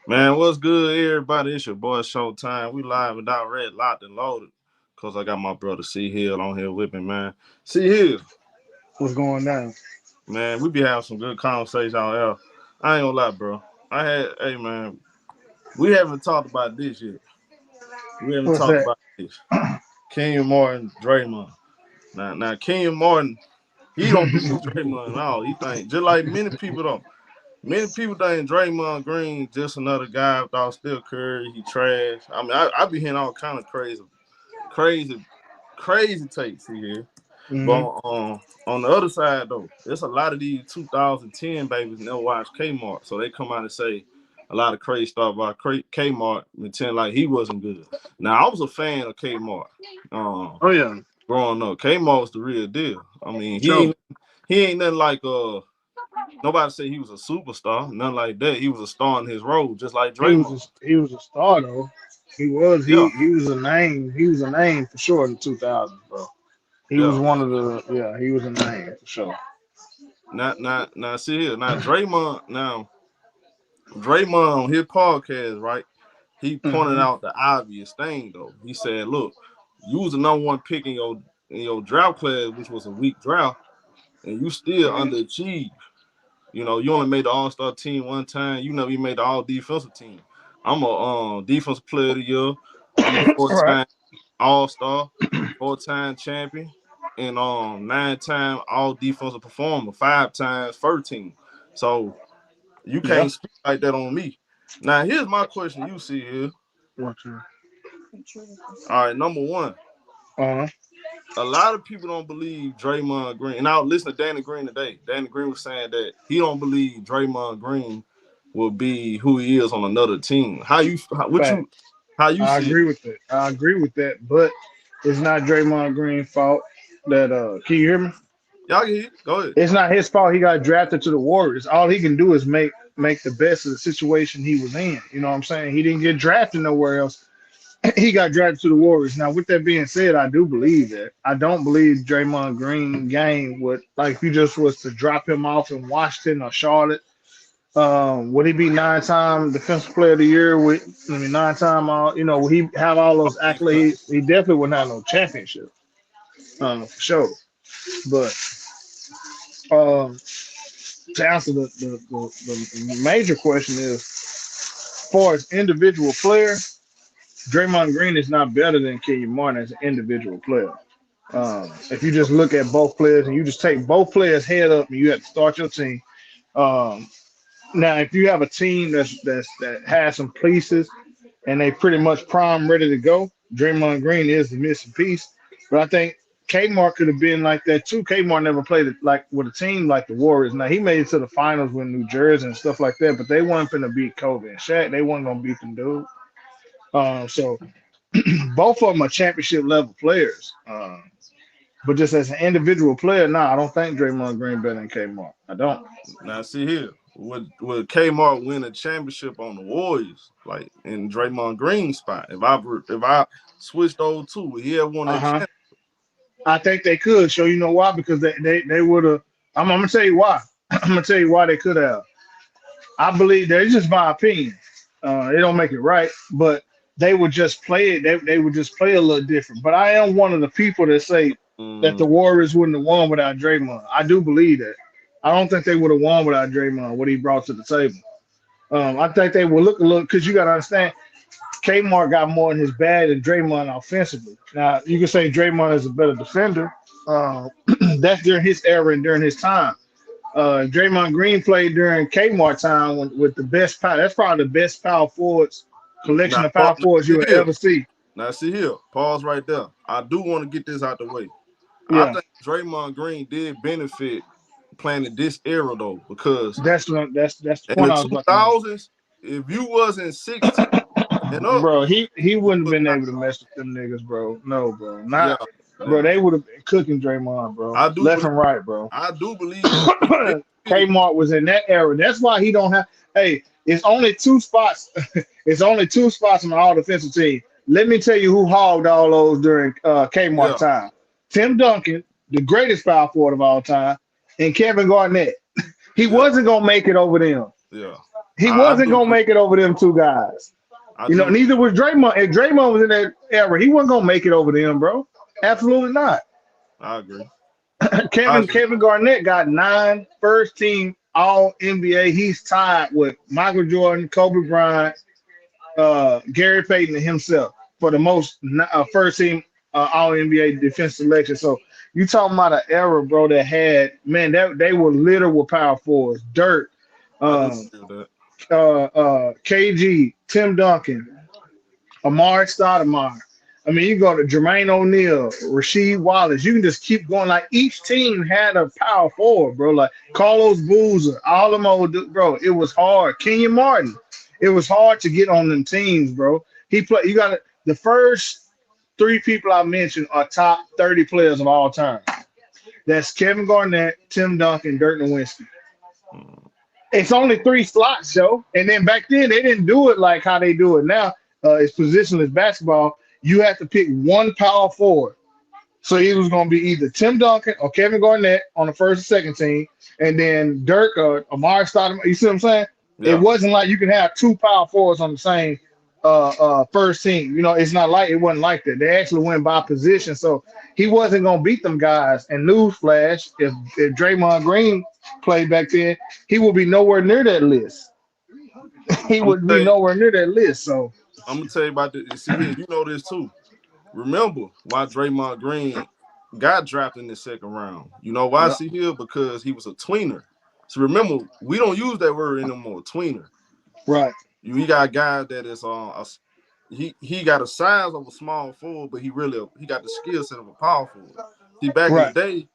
Man, what's good, everybody? It's your boy ShowTyme. We live without red, locked and loaded. Cause I got my brother C Hill on here with me, man. C Hill, What's going down? man, we be having some good conversation out here. I ain't gonna lie, bro. Hey man, we haven't talked about this yet. We haven't What's talked that? about this. Kenyon Martin, Draymond. Now Kenyon Martin, he don't believe Draymond at all. He think just like many people don't. Many people think Draymond Green just another guy without Steph Curry. He trash. I mean, I be hearing all kind of crazy, crazy takes here. hmm But on the other side though, there's a lot of these 2010 babies never watched Kmart, so they come out and say a lot of crazy stuff about Kmart and pretend like he wasn't good. Now I was a fan of Kmart. Um, Oh yeah, growing up, Kmart was the real deal. I mean, sure. he ain't nothing like nobody said he was a superstar, nothing like that. He was a star in his role, just like Draymond. He was a star though. He was Yeah, he was a name. He was a name for sure in the 2000s, bro. He was yeah. one of the He was a name for sure. Now. See here. Draymond on his podcast, right? He pointed hmm out the obvious thing though. He said, "Look, you was the number one pick in your draft class, which was a weak draft, and you still underachieved. You know, you only made the All Star team one time. You never even made the All Defensive team. I'm a defensive player of the year. I'm a All right. four-time All Star, four-time champion, and nine-time All Defensive performer, five times first team. So you Yeah. can't speak like that on me. Now here's my question. You see here. Watch her. All right, number one. Uh-huh. A lot of people don't believe Draymond Green. And I was listening to Danny Green today. Danny Green was saying that he don't believe Draymond Green will be who he is on another team. Fact. How you I see it? agree with that. I agree with that. But it's not Draymond Green's fault that Can you hear me? Y'all get it. Go ahead. It's not his fault he got drafted to the Warriors. All he can do is make the best of the situation he was in. You know what I'm saying? He didn't get drafted nowhere else. He got drafted to the Warriors. Now, with that being said, I do believe that. I don't believe Draymond Green game would like if you just was to drop him off in Washington or Charlotte. Would he be 9-time defensive player of the year with 9-time all would he have all those accolades? He definitely wouldn't have no championship. For sure. But to answer the major question is, as far as individual players, Draymond Green is not better than Kenyon Martin as an individual player. If you just look at both players and you just take both players head up and you have to start your team. Um, Now, if you have a team that has some pieces and they pretty much prime ready to go, Draymond Green is the missing piece. But I think Kmart could have been like that too. Kmart never played it like with a team like the Warriors. Now he made it to the finals with New Jersey and stuff like that, but they weren't going to beat Kobe and Shaq. They weren't going to beat them dude. So both of them are championship level players. But just as an individual player, I don't think Draymond Green better than Kmart. I don't. Now see here. Would Kmart win a championship on the Warriors, like in Draymond Green spot? If I switched those two, would he have won Uh that huh. championship? I think they could. So you know why? Because they would have. I'm gonna tell you why. I'm gonna tell you why they could have. I believe that it's just my opinion. It don't make it right, but they would just play it. They would just play a little different. But I am one of the people that say that Mm, the Warriors wouldn't have won without Draymond. I do believe that. I don't think they would have won without Draymond. What he brought to the table. I think they would look a little because you got to understand. Kmart got more in his bag than Draymond offensively. Now you can say Draymond is a better defender. Uh, that's during his era and during his time. Draymond Green played during Kmart time with the best power. That's probably the best power forwards collection of power now forwards see you'll here. ever see. Now see here. Pause right there. I do want to get this out the way. I Yeah, think Draymond Green did benefit playing in this era though, because that's the in point the I was two about to make, thousands, if you wasn't 16 and up, bro. He you wouldn't have was been not. able to mess with them niggas, bro. No, bro, Yeah, not, bro. yeah. They would have been cooking Draymond, bro, I do left believe. and right, bro. I do believe he benefited. Kmart was in that era. That's why he don't have. Hey, it's only two spots. It's only two spots on the all defensive team. Let me tell you who hogged all those during Kmart Yeah, time. Tim Duncan, the greatest power forward of all time, and Kevin Garnett. He yeah, wasn't gonna make it over them. yeah. He I wasn't do gonna agree. make it over them two guys. I You know, do. neither was Draymond. If Draymond was in that era, he wasn't gonna make it over them, bro. Absolutely not. I agree. I agree. Kevin Garnett got 9 first team All NBA. He's tied with Michael Jordan, Kobe Bryant, Gary Payton, and himself for the most first team All NBA defense selection. So you talking about an era, bro, that had man that they were littered with power forwards, Dirk, I do uh, agree with that. KG, Tim Duncan, Amari Stoudemire. I mean, you go to Jermaine O'Neal, Rasheed Wallace. You can just keep going. Like each team had a power forward, bro. Like Carlos Boozer, all them old bro. It was hard. Kenyon Martin. It was hard to get on them teams, bro. He played. You got the first 3 people I mentioned are top 30 players of all time. That's Kevin Garnett, Tim Duncan, Dirk Nowitzki. Mm. It's only 3 slots, yo. And then back then they didn't do it like how they do it now. It's positionless basketball. You have to pick one power forward. So it was going to be either Tim Duncan or Kevin Garnett on the first and second team, and then Dirk or Amari Stoudemire. You see what I'm saying? It Yeah. wasn't like you can have 2 power forwards on the same first team. You know, it's not like it wasn't like that. They actually went by position, so he wasn't going to beat them guys. And newsflash, if Draymond Green played back then, he would be nowhere near that list. He I'm gonna would be tell you. nowhere near that list. So I'm gonna tell you about this. See here, you know this too. Remember why Draymond Green got drafted in the second round? You know why? yeah, See here, because he was a tweener. So remember, we don't use that word anymore. Tweener. right, You got a guy that is he got a size of a small forward, but he got the skill set of a power forward. See, back in the right. day,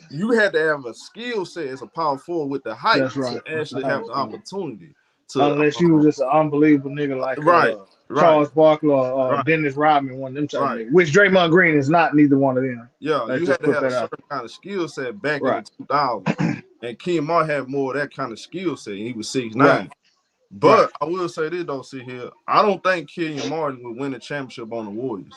you had to have a skill set as a power forward with the height That's to right. That's actually have the right. opportunity to Unless you was just an unbelievable nigga like right, right, Charles Barkley or right, Dennis Rodman, one of them type of right. niggas. Which Draymond Green is not neither one of them. Yeah, Let's you had just to put have a that out. certain kind of skill set back in the Right, 2000s. And Kenyon Martin had more of that kind of skill set. And he was six right, nine. right. But I will say this, though, see here. I don't think Kenyon Martin would win a championship on the Warriors.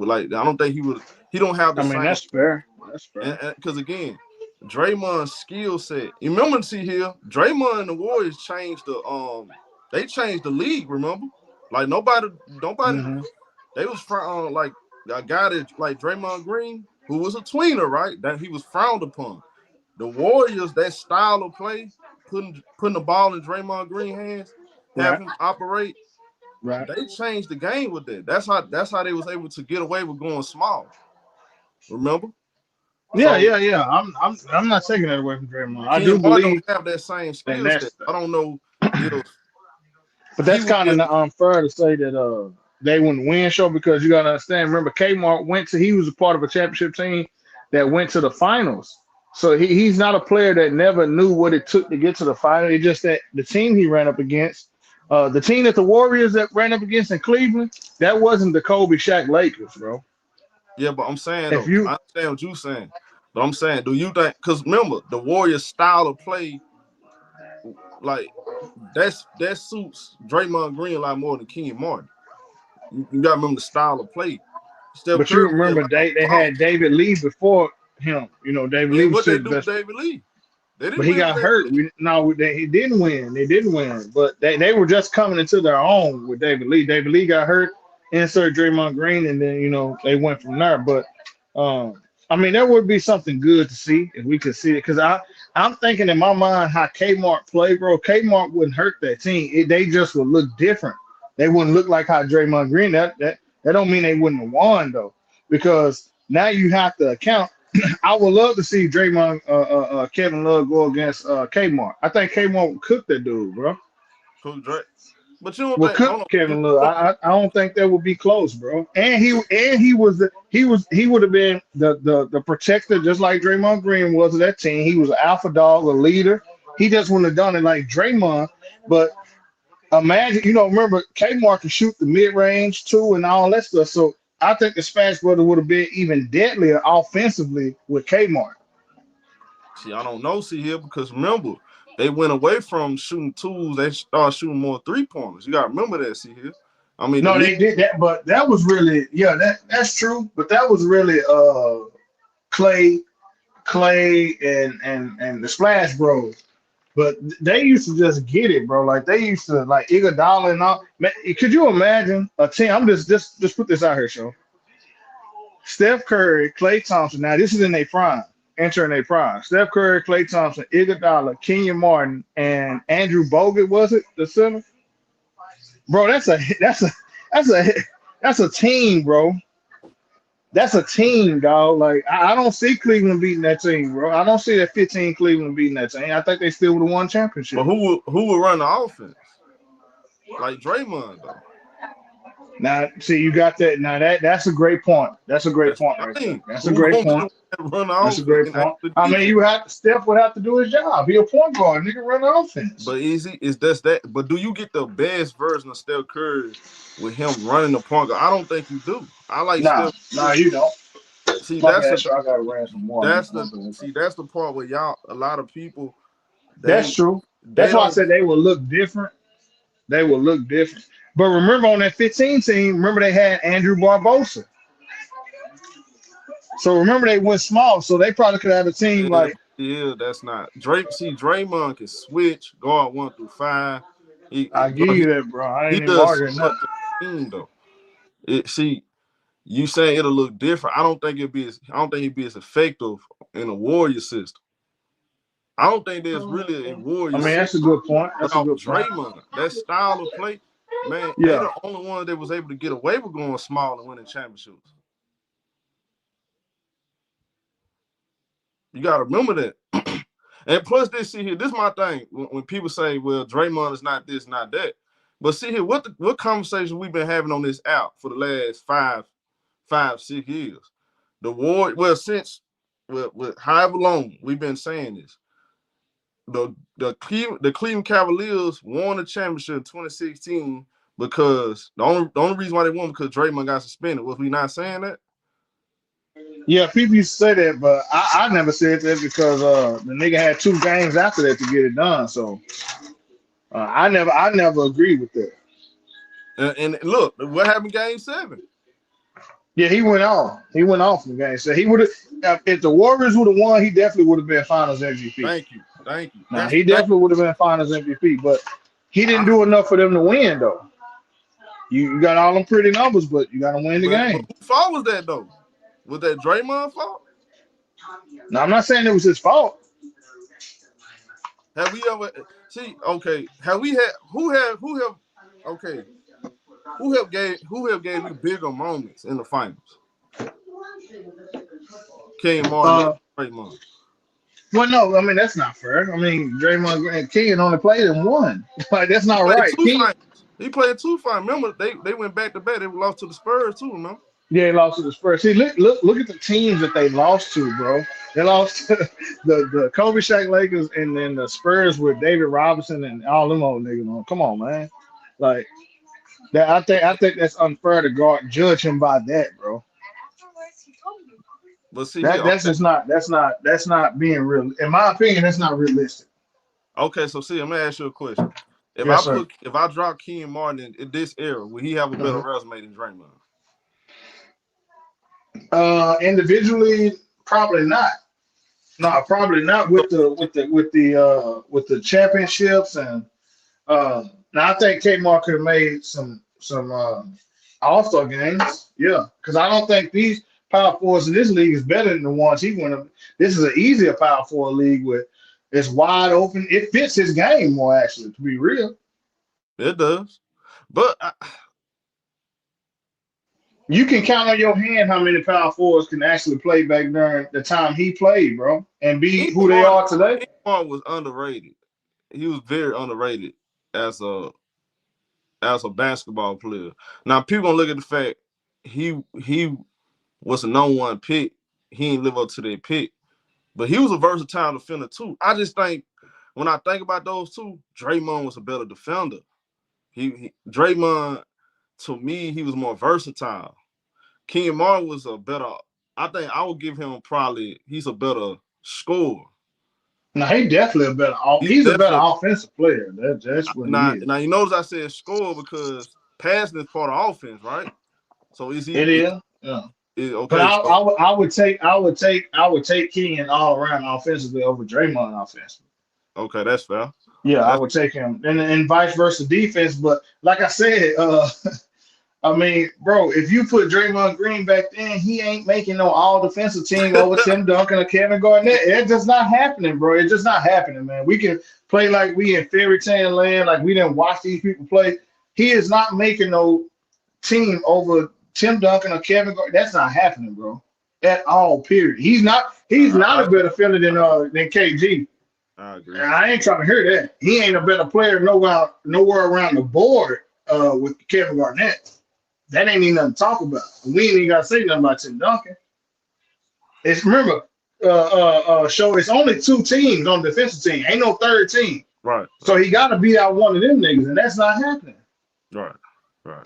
I don't think he would. He don't have the I mean, same. that's fair. That's fair. Because, again, Draymond's skill set. You remember, see here, Draymond and the Warriors changed they changed the league, remember? Like, nobody, Hmm. they was from, like, a guy that, like Draymond Green, who was a tweener, right? That he was frowned upon. The Warriors, that style of play, putting the ball in Draymond Green hands, have Right, him operate, right. they changed the game with that. That's how they was able to get away with going small. Remember? Yeah, So yeah, yeah. I'm not taking that away from Draymond. I do Kenyon Martin believe don't have that same that skill set. that's, I don't know if but he that's would kind be of able to. unfair to say that they wouldn't win show because you gotta understand. Remember, Kmart he was a part of a championship team that went to the finals. So he's not a player that never knew what it took to get to the final. It's just that the team he ran up against, the team that the Warriors that ran up against in Cleveland, that wasn't the Kobe Shaq Lakers, bro. Yeah, but I'm saying If though, you I understand what you're saying. But I'm saying, do you think? Because remember, the Warriors' style of play, like that suits Draymond Green a lot more than Kenyon Martin. You got to remember the style of play. Steph but you Curry play a remember lot more they ball. had David Lee before him. You know, David Lee And was what they still the do with best. David Lee? They But didn't he win with got David hurt. Lee. He didn't win. They didn't win. But they were just coming into their own with David Lee. David Lee got hurt, insert Draymond Green, and then they went from there. But I mean, there would be something good to see if we could see it. Because I'm thinking in my mind how Kmart play, bro. Kmart wouldn't hurt that team. They just would look different. They wouldn't look like how Draymond Green. That don't mean they wouldn't have won though, because now you have to account. I would love to see Draymond, Kevin Love go against Kmart. I think Kmart would cook that dude, bro. Coach Drake. But you don't Will think? cook Hold on. Kevin Love. I don't think that would be close, bro. And he would have been the protector just like Draymond Green was of that team. He was an alpha dog, a leader. He just wouldn't have done it like Draymond. But imagine, remember Kmart could shoot the mid range too and all that stuff. So I think the Smash Brother would have been even deadlier offensively with Kmart. See, I don't know. See here, because remember, they went away from shooting twos. They started shooting more 3-pointers. You got to remember that. See here. I mean, the No, league. they did that, but that was really, yeah, that's true. But that was really Clay, and the Splash Bros. But they used to just get it, bro. Like they used to like Iguodala and all. Man, could you imagine a team? I'm just put this out here, show. Steph Curry, Klay Thompson. Now this is in their prime, entering their prime. Steph Curry, Klay Thompson, Iguodala, Kenyon Martin, and Andrew Bogut. Was it the center? Bro, that's a team, bro. That's a team, dog. Like I don't see Cleveland beating that team, bro. I don't see that 15 Cleveland beating that team. I think they still would have won championship. But who would run the offense? Like Draymond though. Now, see, you got that. Now that's a great point. That's a great point right there. That's a great point. That's a great point. I mean, Steph would have to do his job. Be a point guard. Nigga run the offense. But that? But do you get the best version of Steph Curry with him running the point guard? I don't think you do. I like Steph. Nah, you don't. See, I gotta ran some more. That's the part where a lot of people. That's true. That's why I said they will look different. They will look different. But remember on that 15 team, remember they had Andrew Barbosa. So remember they went small, so they probably could have a team like. Yeah, that's not Drake. See, Draymond can switch guard 1 through 5. I give you that, bro. I ain't even arguing nothing. Though. You saying it'll look different. I don't think it'd be as effective in a Warrior system. I don't think there's really a Warrior. I mean, that's a good point. That's a good point. Draymond, that style of play, man. Yeah. They're the only one that was able to get away with going small and winning championships. You gotta remember that. And plus, this is my thing. When people say, "Well, Draymond is not this, not that," but see here, what conversation we've been having on this app for the last 5-6 years. With however long we've been saying this. The Cleveland Cavaliers won the championship in 2016 because the only reason why they won because Draymond got suspended. Was we not saying that? Yeah, people used to say that, but I never said that because the nigga had 2 games after that to get it done. So I never agreed with that. And look, what happened Game 7? Yeah, he went off. He went off in the game. So he would have, if the Warriors would have won, he definitely would have been Finals MVP. Thank you. Now, he definitely would have been Finals MVP, but he didn't do enough for them to win, though. You got all them pretty numbers, but you got to win the game. Whose fault was that, though? Was that Draymond's fault? No, I'm not saying it was his fault. Have we ever see? Okay, have we had who have gave you bigger moments in the finals? Kenyon Martin, Draymond. Well, no, I mean that's not fair. I mean Draymond and Kenyon only played in 1. Like that's not right. He played 2 finals. Remember they went back to back. They lost to the Spurs too. Remember? Yeah, they lost to the Spurs. See, look at the teams that they lost to, bro. They lost to the Kobe Shaq Lakers and then the Spurs with David Robinson and all them old niggas. Come on, man. Like that, I think that's unfair to judge him by that, bro. But see, that's not being real. In my opinion, that's not realistic. Okay, so see, I'm gonna ask you a question. If I drop Kenyon Martin in this era, will he have a better resume than Draymond? Individually, probably not. No, probably not with the championships and now I think Kmart could have made some All-Star games. Yeah, because I don't think these power forwards in this league is better than the ones he went. This is an easier power forward league with it's wide open. It fits his game more, actually, to be real. It does, but you can count on your hand how many power forwards can actually play back during the time he played, bro, and be who they are today. He was underrated. He was very underrated as a basketball player. Now people gonna look at the fact he was a #1 pick. He didn't live up to their pick, but he was a versatile defender too. I just think when I think about those two, Draymond was a better defender. Draymond, to me, he was more versatile. Kenyon Martin was a better. I think I would give him he's a better scorer. No, he's definitely a better. He's a better offensive player. That's what he is. Now you notice I said score because passing is part of offense, right? So is he? It is. Yeah. Okay. But I would take Kenyon all around offensively over Draymond offensively. Okay, that's fair. Yeah, I That's would take him, and vice versa defense. But like I said, I mean, bro, if you put Draymond Green back then, he ain't making no all defensive team over Tim Duncan or Kevin Garnett. It's just not happening, bro. It's just not happening, man. We can play like we in fairy tale land, like we didn't watch these people play. He is not making no team over Tim Duncan or Kevin Garnett. That's not happening, bro. At all, period. He's not I a better fielder than KG. agree. And I ain't trying to hear that. He ain't a better player nowhere around the board with Kevin Garnett. That ain't even nothing to talk about. We ain't even got to say nothing about Tim Duncan. It's remember, show it's only 2 teams on the defensive team. Ain't no third team. Right. So he got to beat out one of them niggas, and that's not happening. Right. Right.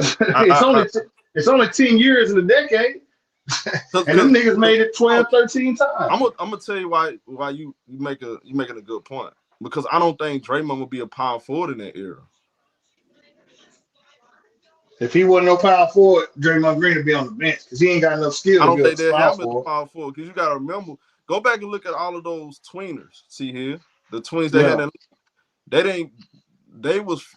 It's only 10 years in a decade, and them niggas made it 12, 13 times. I'm gonna tell you why you making a good point, because I don't think Draymond would be a power forward in that era. If he wasn't no power forward, Draymond Green would be on the bench because he ain't got enough skill. I don't think they have him as a power forward, because you got to remember, go back and look at all of those tweeners. See here, the twins that had that.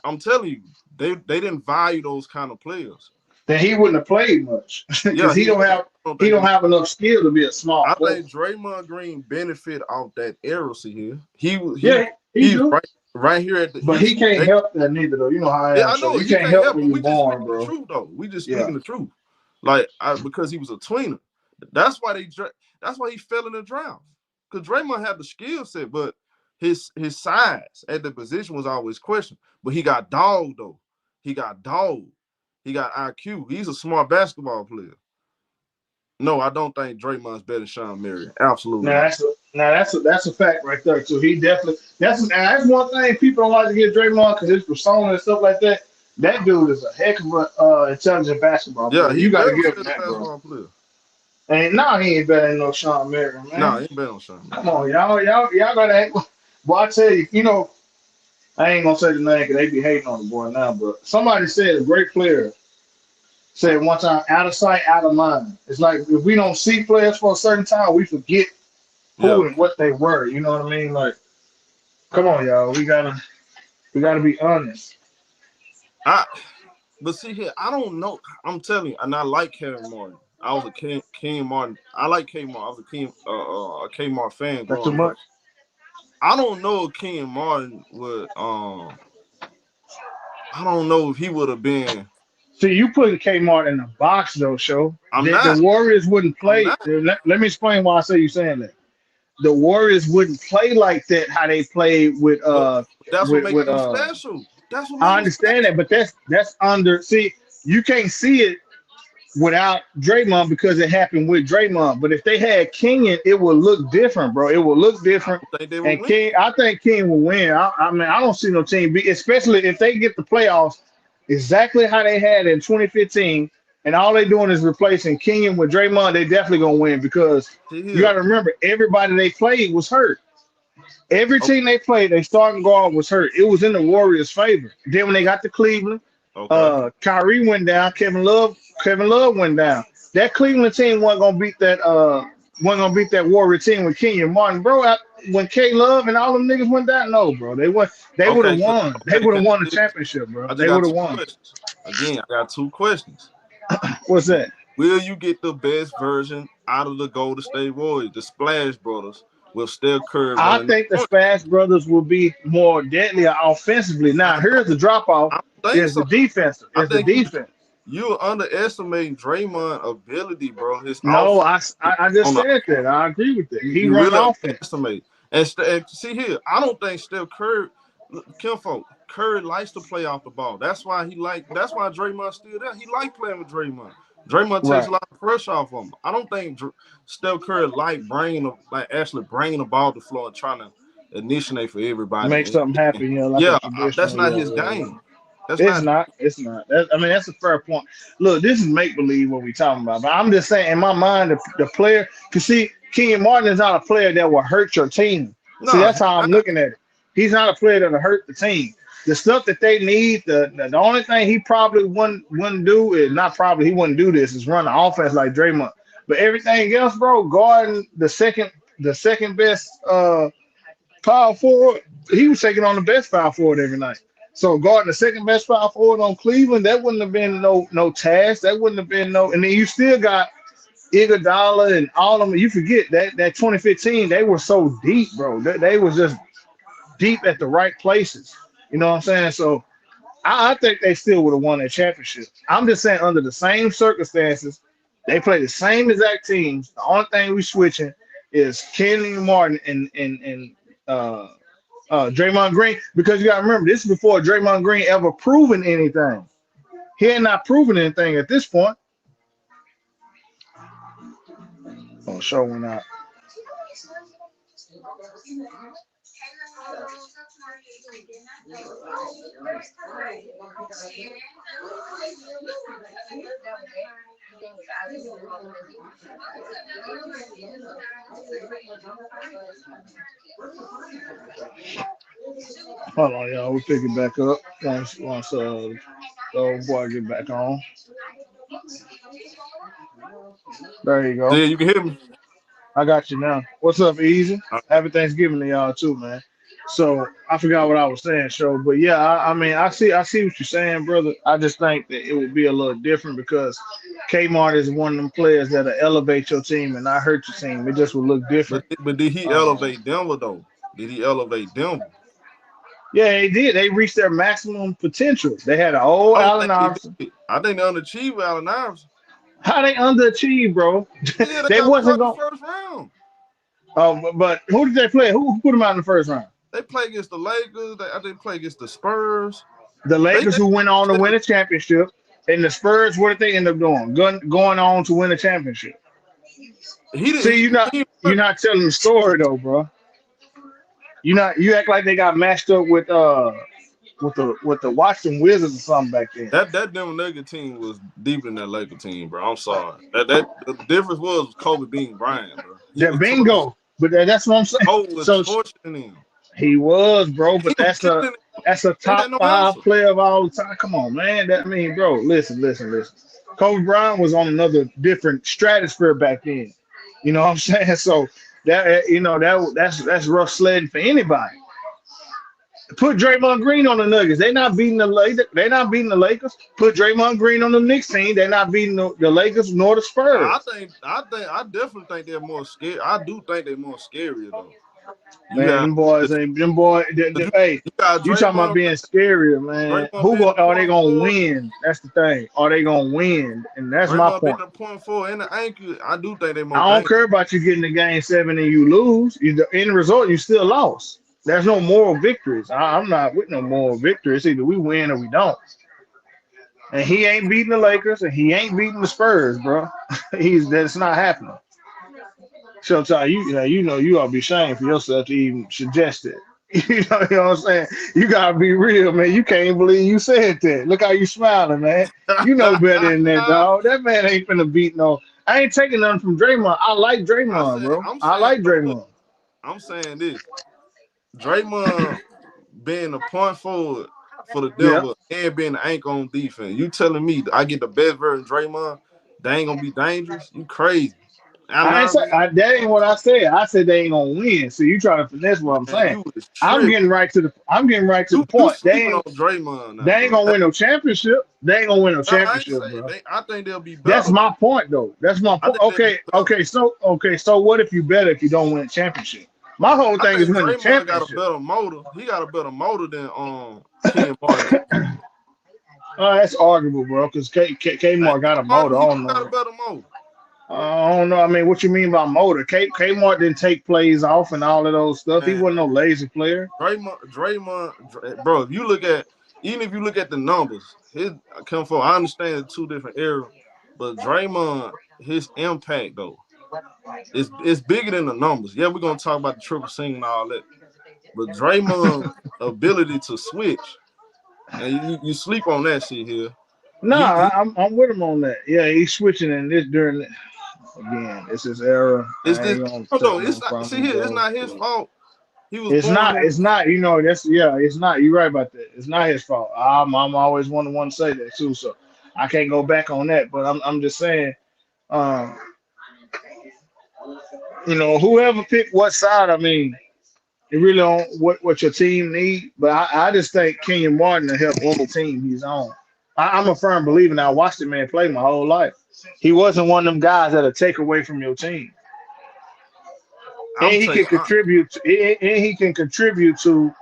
I'm telling you, they didn't value those kind of players. Then he wouldn't have played much because he don't have enough skill to be a small player. I think Draymond Green benefit off that era. See here, he's right here at the. But he can't help that neither, though. You know how I am. Yeah, I know. You can't help when you're born, bro. The truth, though. We just speaking the truth. Like because he was a tweener. That's why he fell in the draft. Because Draymond had the skill set, but his size at the position was always questioned. But he got dogged, though. He got dogged. He got IQ. He's a smart basketball player. No, I don't think Draymond's better than Sean Marion. Absolutely. That's a fact right there too. He definitely that's one thing people don't like to get Draymond because his persona and stuff like that. That dude is a heck of a intelligent basketball player. You got to give him that, bro. Player. And he ain't better than no Sean Marion, man. No, he ain't better than Sean Marion. Come on, y'all gotta act. Well, I tell you, I ain't gonna say the name because they be hating on the boy now. But somebody said a great player said one time, out of sight, out of mind. It's like if we don't see players for a certain time, we forget who and what they were. You know what I mean? Like, come on, y'all. We gotta be honest. But see here, I don't know. I'm telling you, and I like Kevin Martin. I was a Kenyon Martin. I like K Martin. I was a K Martin fan. That's too much. I don't know if Kenyon Martin would. I don't know if he would have been. See, you put Kmart in a box, though, show. The Warriors wouldn't play. Let me explain why I say you saying that. The Warriors wouldn't play like that. How they played with That's what makes them special. That's what I understand that, but that's under. See, you can't see it without Draymond because it happened with Draymond. But if they had Kenyon, it would look different, bro. It would look different. I think Kenyon will win. I mean, I don't see no team, especially if they get the playoffs exactly how they had in 2015, and all they doing is replacing Kenyon with Draymond. They definitely gonna win because you got to remember everybody they played was hurt. Every team they played, their starting guard was hurt. It was in the Warriors' favor. Then when they got to Cleveland, Kyrie went down. Kevin Love went down. That Cleveland team wasn't gonna beat that Warrior team with Kenyon Martin, bro. When K Love and all them niggas went down, no, bro. They would have won. They would have won the championship, bro. They would have won. Again, I got 2 questions. What's that? Will you get the best version out of the Golden State Warriors, the Splash Brothers, with Steph Curry? I think the Splash Brothers will be more deadly offensively. Now, here's the drop off. Is the defense. You're underestimating Draymond's ability, bro. I just said that. I agree with that. He runs offense. And see here, I don't think Steph Curry, Curry likes to play off the ball. That's why Draymond's still there. He likes playing with Draymond. Draymond takes a lot of pressure off him. I don't think Steph Curry actually bringing the ball to the floor and trying to initiate for everybody. Make something happen. That's not his game. It's not. That's a fair point. Look, this is make believe what we're talking about. But I'm just saying, in my mind, the player. You see, Kenyon Martin is not a player that will hurt your team. No, see, that's how I'm looking at it. He's not a player that will hurt the team. The stuff that they need, the only thing he probably wouldn't do is he wouldn't do this is run the offense like Draymond. But everything else, bro, guarding the second best power forward. He was taking on the best power forward every night. So guarding the second best power forward on Cleveland, that wouldn't have been no task. That wouldn't have been no. And then you still got Iguodala and all of them. You forget that 2015, they were so deep, bro. They was just deep at the right places. You know what I'm saying? So I think they still would have won that championship. I'm just saying under the same circumstances, they play the same exact teams. The only thing we switching is Kenyon Martin and Draymond Green, because you got to remember this is before Draymond Green ever proven anything. He had not proven anything at this point. Oh, show went out. Hold on, y'all. We'll pick it back up once the old boy get back on. There you go. Yeah, you can hear me. I got you now. What's up, Easy? Happy Thanksgiving to y'all too, man. So I forgot what I was saying, show, but yeah, I mean, I see what you're saying, brother. I just think that it would be a little different because Kmart is one of them players that'll elevate your team and not hurt your team. It just would look different. But did he elevate Denver though? Did he elevate Denver? Yeah, they did. They reached their maximum potential. They had an old I don't Allen think he Iverson. did. I think they underachieved Allen Iverson. How they underachieved, bro? Yeah, they They got wasn't cut in the going. first round. But who did they play? Who put them out in the first round? They play against the Lakers. I think they play against the Spurs. The Lakers, who went on to win a championship, and the Spurs, what did they end up doing? Going on to win a championship. He didn't. See, you're not telling the story though, bro. You act like they got matched up with the Washington Wizards or something back then. That Denver Nugget team was deeper than that Laker team, bro. I'm sorry. That the difference was Kobe being Bryant, bro. That bingo, but that's what I'm saying. Kobe was torturing him. He was, bro, but that's a top five player of all time. Come on, man. Bro, listen. Kobe Bryant was on another different stratosphere back then. You know what I'm saying? So that's rough sledding for anybody. Put Draymond Green on the Nuggets. They're not beating the Lakers. They're not beating the Lakers. Put Draymond Green on the Knicks team. They're not beating the Lakers nor the Spurs. I definitely think they're more scary. I do think they're more scary though. Man, them boys. Hey, you talking about being scarier, man? Are they gonna win? That's the thing. Are they gonna win? And that's my point. The point four and the ankle. I do think they're more. I don't care about you getting to game 7 and you lose. The end result, you still lost. There's no moral victories. I'm not with no moral victories. Either we win or we don't. And he ain't beating the Lakers and he ain't beating the Spurs, bro. That's not happening. ShowTyme, you ought to be ashamed for yourself to even suggest it. You know what I'm saying? You gotta be real, man. You can't believe you said that. Look how you smiling, man. You know better than that, dog. That man ain't finna beat no. I ain't taking nothing from Draymond. I like Draymond, bro. I like Draymond. I'm saying this. Draymond being a point forward for the Denver and being the anchor on defense. You telling me I get the best version of Draymond? They ain't gonna be dangerous? You crazy. That ain't what I said. I said they ain't gonna win. So you trying to finesse what I'm saying. I'm getting right to the point. They ain't gonna win no championship. They ain't gonna win no championship, bro. I think they'll be better. That's my point though. That's my point. Okay. So what if you bet if you don't win a championship? My whole thing is winning the championship. Got a better motor. He got a better motor than Kenyon Martin. That's arguable, bro. Because Kmart got a motor. I don't know. Got a better motor. I don't know. I mean, what you mean by motor? Kmart didn't take plays off and all of those stuff. Man, he wasn't no lazy player. Draymond, bro. If you look at the numbers, I understand the two different eras, but Draymond, his impact though, it's bigger than the numbers. Yeah, we're gonna talk about the triple single and all that, but Draymond's ability to switch, and you sleep on that shit here. No, I'm with him on that. Yeah, he's switching in this during. Again, it's his era. It's not his fault. He was. It's not. You know, it's not. You're right about that. It's not his fault. I'm always one to say that too. So I can't go back on that. But I'm just saying, whoever picked what side. I mean, It really on what your team need. But I just think Kenyon Martin to help any team he's on. I'm a firm believer. Now I watched the man play my whole life. He wasn't one of them guys that'll take away from your team. And I'm he telling can you, contribute and he can contribute to,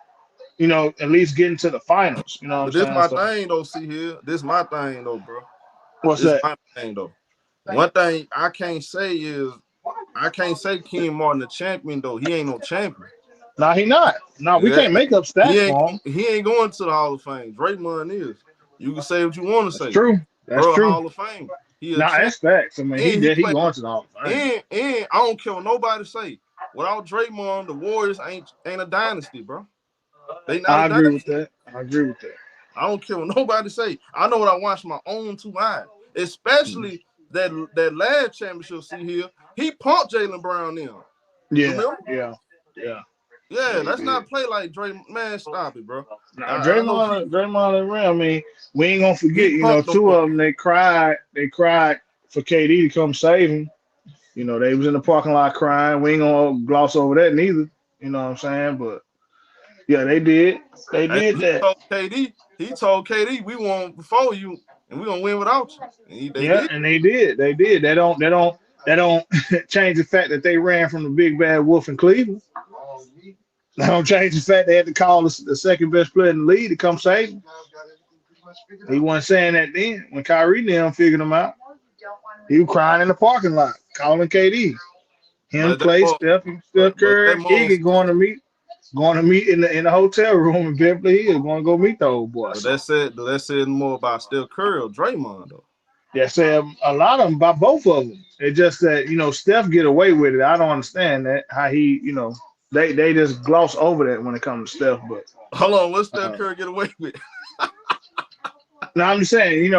at least getting to the finals. You know what I'm but this saying? my So thing though. See here, this my thing though, bro. what's This that? my thing though. One thing I can't say is I can't say King Martin the champion though. He ain't no champion. Nah, he not. No, we That, can't make up he stats ain't for him. he ain't going to the Hall of Fame. Draymond is. You can say what you want to That's say. true. That's Bro, true. Hall of Fame. He a Nah, champ. that's facts. I mean, he And he did. He played. going to the Hall of Fame. And I don't care what nobody say. Without Draymond, the Warriors ain't a dynasty, bro. They not a I agree with dynasty. that. I agree with that. I don't care what nobody say. I know what I watched my own two eyes. Especially that last championship see here. He pumped Jalen Brown in. Yeah, Remember? yeah, yeah. Yeah, Yeah, he let's did. not play like Dray. Man, stop it, bro. Now I know Draymond and Ram. I mean, we ain't gonna he forget. pumped them Two boys. of them they cried. They cried for KD to come save him. They was in the parking lot crying. We ain't gonna gloss over that neither. You know what I'm saying? But yeah, they did. They And did that. he told KD, we won before you, and we gonna win without you. And they Yeah, did. and they did. They did. They don't change the fact that they ran from the big bad wolf in Cleveland. They don't change the fact they had to call the second best player in the league to come save him. He wasn't saying that then. When Kyrie and them figured him out, he was crying in the parking lot, calling KD. Him, But that Clay, mo- Steph but that Curry, and mo- Iggy going to meet in the hotel room in Beverly Hills, going to go meet the old boy. but So that said more about Steph Curry or Draymond though. yeah, said a lot of them by both of them. It just that Steph get away with it. I don't understand that how they just gloss over that when it comes to Steph. But Hold on, what Steph uh, Curry get away with? now I'm just saying,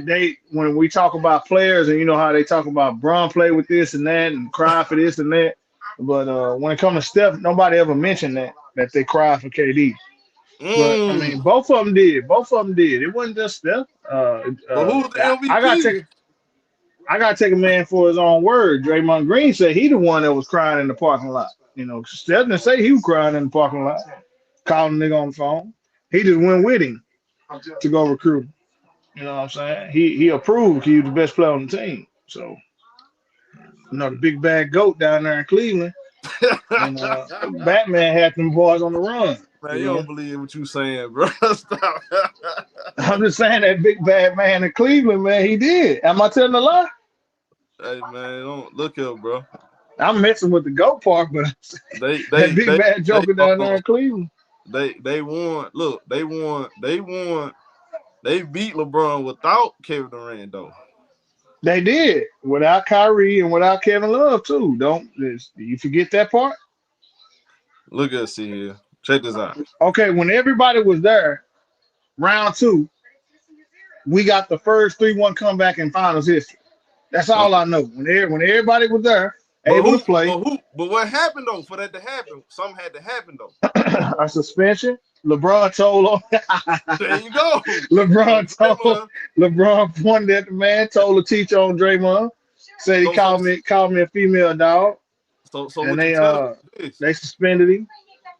they when we talk about players and how they talk about Bron play with this and that and cry for this and that. But when it comes to Steph, nobody ever mentioned that they cry for KD. But I mean, Mm. both of them did. Both of them did. It wasn't just Steph. But who's the I got to MVP? take. I gotta take a man for his own word. Draymond Green said he the one that was crying in the parking lot. Steph didn't say he was crying in the parking lot, calling the nigga on the phone. He just went with him to go recruit him. You know what I'm saying? He approved he was the best player on the team. So, the big bad goat down there in Cleveland. And Batman had them boys on the run. Man, you don't believe what you saying, bro. Stop. I'm just saying that big bad man in Cleveland, man, he did. Am I telling a lie? Hey man, don't look here, bro. I'm messing with the goat part, but They that they big they bad they joker down there in Cleveland. they won. Look, they won. They beat LeBron without Kevin Durant though. They did without Kyrie and without Kevin Love too. Don't you forget that part? Look at see here. Check this out. Okay, when everybody was there, round two, we got the first 3-1 comeback in finals history. That's Uh, all I know. When everybody was there, but able to who? play, But what happened though? For that to happen, something had to happen though. a suspension. LeBron told There you go. So LeBron told Draymond, LeBron pointed at the man, told the teacher on Draymond, said he so so called me a female dog, so and what you telling me is this? they suspended him.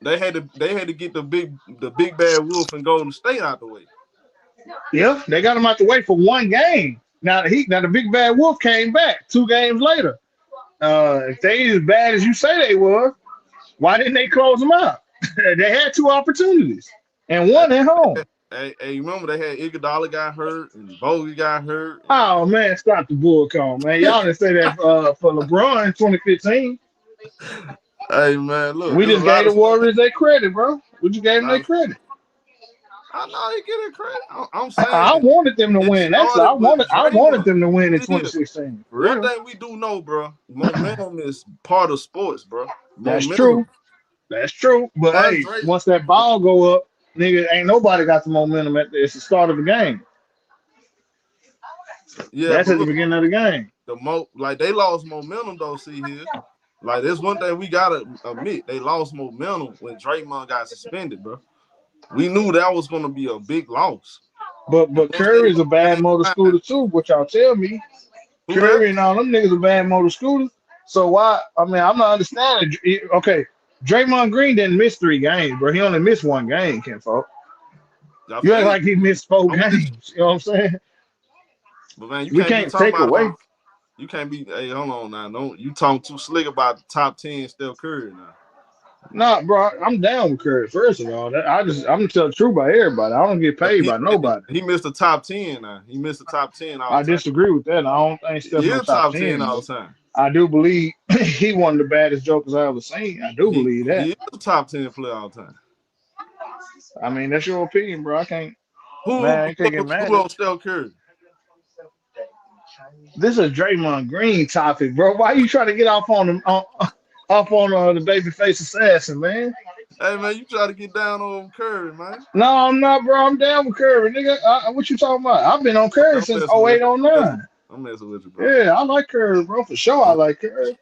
They had to get the big bad wolf and Golden State out the way. Yeah, they got him out the way for one game. Now the big bad wolf came back 2 games later. If they as bad as you say they were, why didn't they close them out? They had 2 opportunities and one at home. Hey, remember they had Iguodala got hurt and Bogey got hurt. Oh man, stop the bull call, man. Y'all didn't say that for LeBron in 2015. Hey man, look, We there's a just gave lot the of Warriors their credit, bro. We just gave them their credit. I know they get it credit. I'm I saying wanted them to it win. Actually, started with I wanted Draymond. them to win in See here, 2016. For one real. thing we do know, bro, momentum is part of sports, bro. That's Momentum. true. That's true. But hey, Andre, once that ball go up, nigga, ain't nobody got the momentum it's the start of the game. yeah, That's but at the look, beginning of the game. like they lost momentum though. See here, like there's one thing we gotta admit, they lost momentum when Draymond got suspended, bro. We knew that was gonna be a big loss. And But once they Curry's went a bad game motor scooter five, too. What y'all tell me? who that? Curry and all them niggas are bad motor scooters. So why? I mean, I'm not understanding. Okay, Draymond Green didn't miss 3 games, bro. He only missed 1 game, Kenfolk. I You act feel like he missed 4 I'm with you. games. You know what I'm saying? But man, you We can't be can't talking take about away. you can't be. Hey, hold on now. No, you talking too slick about the top 10 Steph Curry now. Nah, bro, I'm down with Curry. First of all, I'm gonna tell the truth by everybody. I don't get But paid by nobody. he missed the top 10 now. He missed the top 10 all I the time. disagree with that. I don't think Steph He no is top top 10 10, all but the time. I do believe he one of the baddest jokers I ever seen. I do believe that. He is a top 10 player all the time. I mean, that's your opinion, bro. I can't, Who man, I can't get mad who at. else Steph Curry? This is a Draymond Green topic, bro. Why you trying to get off on him, off on the babyface assassin, man? Hey man, you try to get down on Curry, man. No, I'm not, bro. I'm down with Curry, nigga. What you talking about? I've been on Curry I'm since messing with 08, you. 09. I'm messing with you, bro. Yeah, I like Curry, bro. For sure, I like Curry.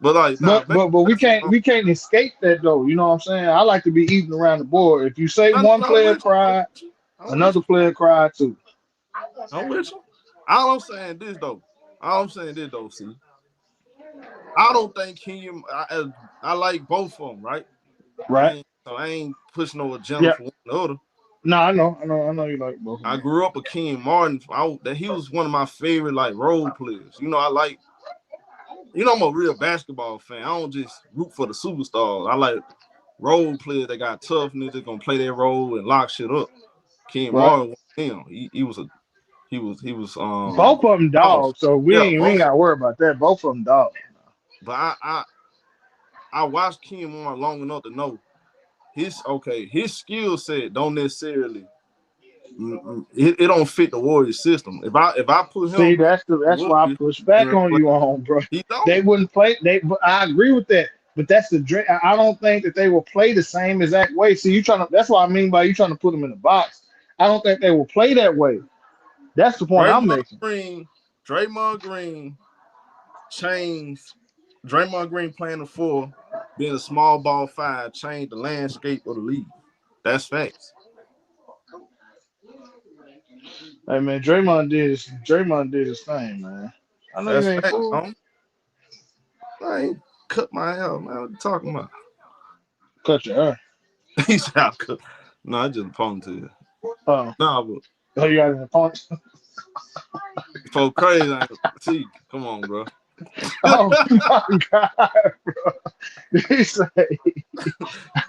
But like, nah, But we that's can't escape that though. You know what I'm saying? I like to be eating around the board. If you say I'm one player with you. cried, I'm with another you. player cried too. I'm with you. All I'm saying this though. All I'm saying this though. See, I don't think Kenyon. I like both of them, right? Right? I ain't pushing no agenda Yeah. for one or the other. No, I know you like both of I them. grew up with Kenyon Martin. That he was one of my favorite like role players. I like. I'm a real basketball fan. I don't just root for the superstars. I like role players that got toughness, that gonna play their role and lock shit up. Kenyon Right? Martin, him. He was Both of them boss. dogs. So Yeah, we ain't boss. got to worry about that. Both of them dogs. But I watched Kenyon Martin long enough to know his skill set don't necessarily it don't fit the Warriors system. If I put See, him that's why I Warriors push back and on play, you on, bro. he They don't. wouldn't play. But I agree with that. But that's the dream. I don't think that they will play the same exact way. See, you trying to. That's what I mean by you trying to put them in the box. I don't think they will play that way. That's the point I'm Draymond making. Green, Draymond Green changed Draymond Green playing the four, being a small ball five, changed the landscape of the league. That's facts. Hey man, Draymond did his thing, man. I know you That's ain't facts, fool. homie. I ain't cut my hair, man. What you talking about? Cut your hair. He said I cut. No, I just a ponytail. Oh, Nah, but oh, you got an opponent. for crazy, see, come on, bro. Oh my god, bro. He say,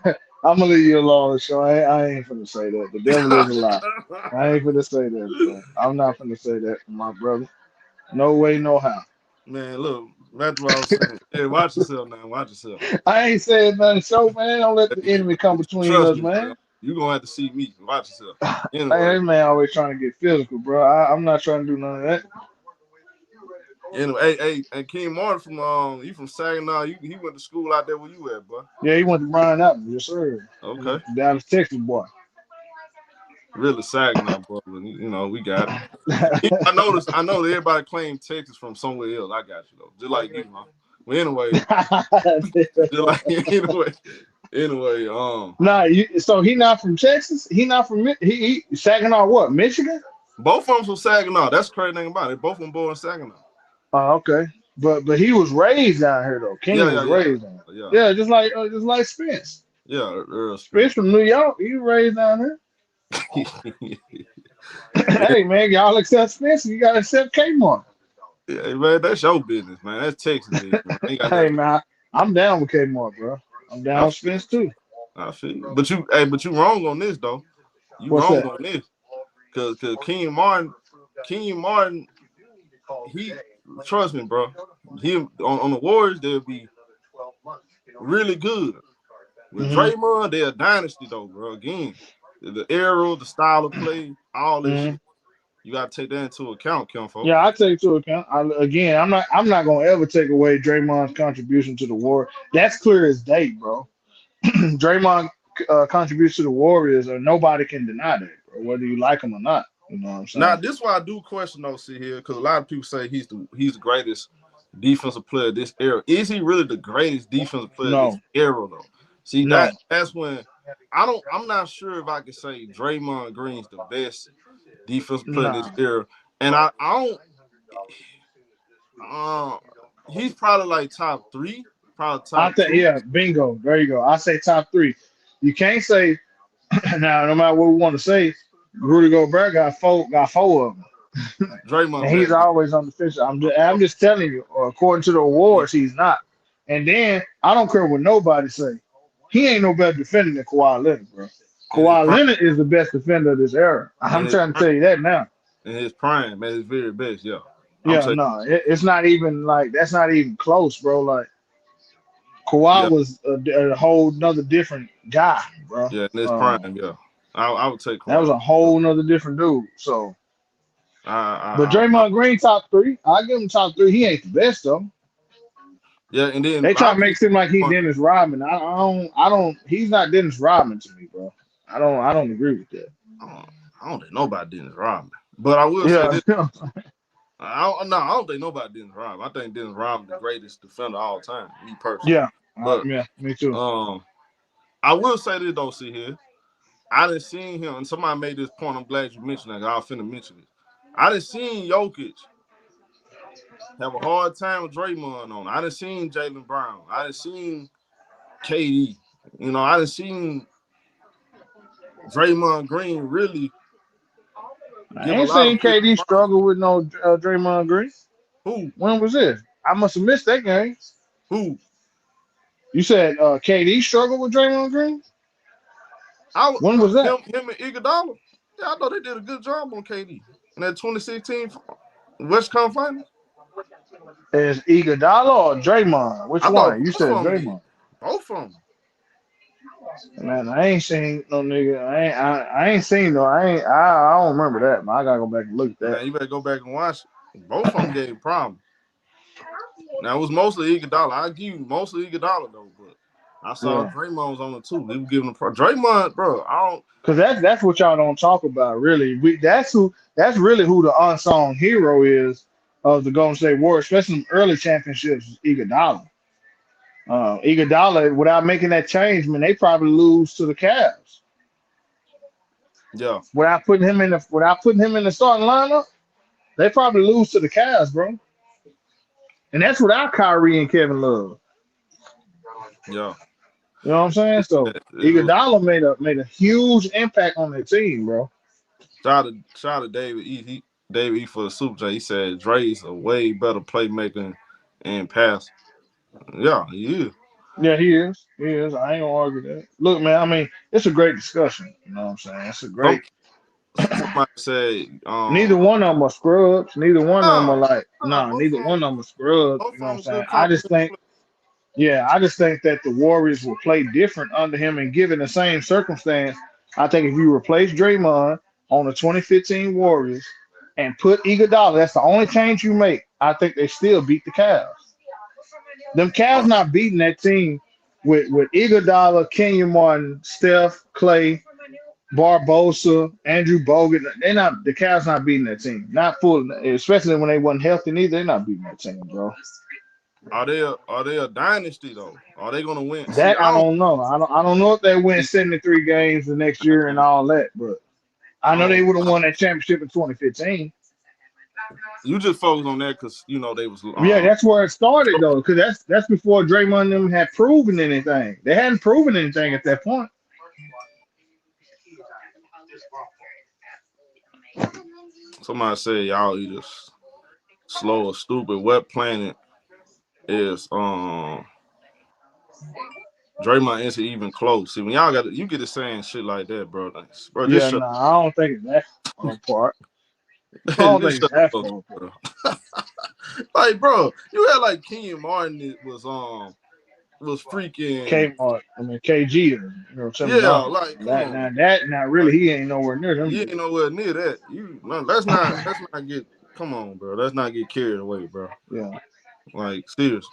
I'm gonna leave you alone, so I ain't finna say that. The devil is a lie. I ain't finna say that, bro. I'm not finna say that, my brother. No way, no how. Man, look, that's what I was saying. Hey, watch yourself now. Watch yourself. I ain't saying nothing, so man. Don't let the Hey, enemy come between trust us, me, bro. man. You gonna have to see me. Watch yourself. Hey, Anyway, that man always trying to get physical, bro. I'm not trying to do none of that. hey, King Martin from you from Saginaw. He went to school out there where you at, boy. Yeah, he went to Brian Apple, yes sir. Okay. Dallas, Texas boy. Really Saginaw, bro. But, we got it. I know that everybody claimed Texas from somewhere else. I got you though. Just like you, huh? Well, anyway, just like anyway, Nah, so he not from Texas. He not from he Saginaw. What, Michigan? both of them from Saginaw. That's the crazy thing about it. Both of them born in Saginaw. Oh, okay. But he was raised down here though. Yeah, Kenyon yeah, was yeah, raised down. yeah, Yeah, just like Spence. yeah. Earl Spence Spence. from New York. He was raised down here. Man, Hey man, y'all accept Spence. You gotta accept Kmart. yeah, man, that's your business, man. That's Texas business. Man. Ain't got Hey nothing. man, I'm down with Kmart, bro. I'm down I with feel, Spence too. I feel. But you wrong on this though. You What's wrong that? on this, cause Kenyon Martin, he trust me, bro. He on the Warriors, they'll be really good. With Hmm. Draymond, they're a dynasty though, bro. Again, the era, the style of play, all this Hmm. shit. You gotta take that into account, Kim, folks. Yeah, I take into account. Again, I'm not gonna ever take away Draymond's contribution to the war. That's clear as day, bro. Draymond contributes to the Warriors, or nobody can deny that, bro, whether you like him or not. You know what I'm Now, saying? this is why I do question OC here, because a lot of people say he's the greatest defensive player of this era. Is he really the greatest defensive player of this No, era though? See, no, that's when I'm not sure if I can say Draymond Green's the best defensive player of nah. this era. And I don't he's probably like top three, probably I top think, two. yeah, bingo. There you go. I say top three. You can't say now, no matter what we want to say, Rudy Gobert got four of them. And Draymond he's better than always on the fish. I'm him. just, I'm just telling you, according to the Yeah, awards, he's not. And then I don't care what nobody say. He ain't no better defender than Kawhi Leonard, bro. in his Kawhi prime, Leonard is the best defender of this era. in I'm his trying to prime, tell you that now. in his prime, at his very best. Yeah, I'm Yeah, saying. no, it's not even like that's not even close, bro. Like Kawhi Yeah, was a whole nother different guy, bro. yeah, in his prime. Yeah, I would take That was Kawhi. a whole nother different dude. So, but I Draymond Green top three, I give him top three. He ain't the best though. yeah, and then They a lot try to of make people. seem like he Dennis Rodman. I don't. He's not Dennis Rodman to me, bro. I don't agree with that. I don't think nobody Dennis Rodman, but I will say Yeah, this. I don't think nobody Dennis Rodman. I think Dennis Rodman the greatest defender of all time, me personally. yeah, But yeah. Me too. I will say this though, see here. I didn't see him, and somebody made this point. I'm glad you mentioned that. I was finna mention it. I didn't see Jokic have a hard time with Draymond on. I didn't see Jalen Brown. I didn't see KD. I didn't see Draymond Green really I give a ain't lot seen of people KD problems. struggle with no Draymond Green. Who? When was this? I must have missed that game. Who? You said KD struggled with Draymond Green. When was that? Him and Iguodala. Yeah, I know they did a good job on KD in that 2016 West Conference Finals. Is Iguodala or Draymond? Which I thought one? You both said of them did. Draymond. Both of them. Man, I ain't seen no nigga. I ain't seen no. I don't remember that. Man. I gotta go back and look at that. Man, you better go back and watch it. Both of them gave problems. Now it was mostly Iguodala. I give you mostly Iguodala though, but I saw Yeah, Draymond was on it too. They were giving him Draymond, bro. I don't. because that's what y'all don't talk about really. That's really who the unsung hero is of the Golden State Warriors, especially in early championships. Is Iguodala. Iguodala, without making that change, man, they probably lose to the Cavs. Yeah, Without putting him in the starting lineup, they probably lose to the Cavs, bro. And that's without Kyrie and Kevin Love. yeah. You know what I'm saying? So It was Iguodala made a huge impact on their team, bro. shout out to David E. David E. for the Super J. He said Dre's a way better playmaker and pass. Yeah, he is. Yeah, he is. He is. I ain't gonna argue that. Look, man, I mean, it's a great discussion. You know what I'm saying? It's a Some great. somebody said, Neither one of them are scrubs. Neither one of them are no, like, no, nah, neither one of them are scrubs. both You know what I'm of them saying? good I just compliment think, yeah, I just think that the Warriors will play different under him and given the same circumstance. I think if you replace Draymond on the 2015 Warriors and put Iguodala, that's the only change you make. I think they still beat the Cavs. Them Cavs player. not beating that team with Iguodala, Kenyon Martin, Steph, Clay, Barbosa, Andrew Bogut. They not the Cavs not beating that team. Not full, especially when they wasn't healthy. Neither they're not beating that team, bro. Are they a dynasty though? Are they gonna win? See, That I I don't. don't know. I don't know if they win 73 games the next year and all that, but I know they would have won that championship in 2015. You just focus on that because they was Yeah, that's where it started though, because that's before Draymond and them had proven anything. They hadn't proven anything at that point. somebody said y'all either slow or stupid. What planet is Draymond isn't even close? See, when y'all you get to saying shit like that, bro. Bro, just Yeah, shut no, I don't think it's that part. I don't just think it's shut that up, far apart. bro. Like, bro, you had like Kenyon Martin that was freaking Kmart, I mean KG, Tim yeah. Duncan. Like, come That on, now that not really like he ain't nowhere near them you dudes. ain't nowhere near that. Let's not get. Come on, bro. Let's not get carried away, bro. Yeah. Like seriously,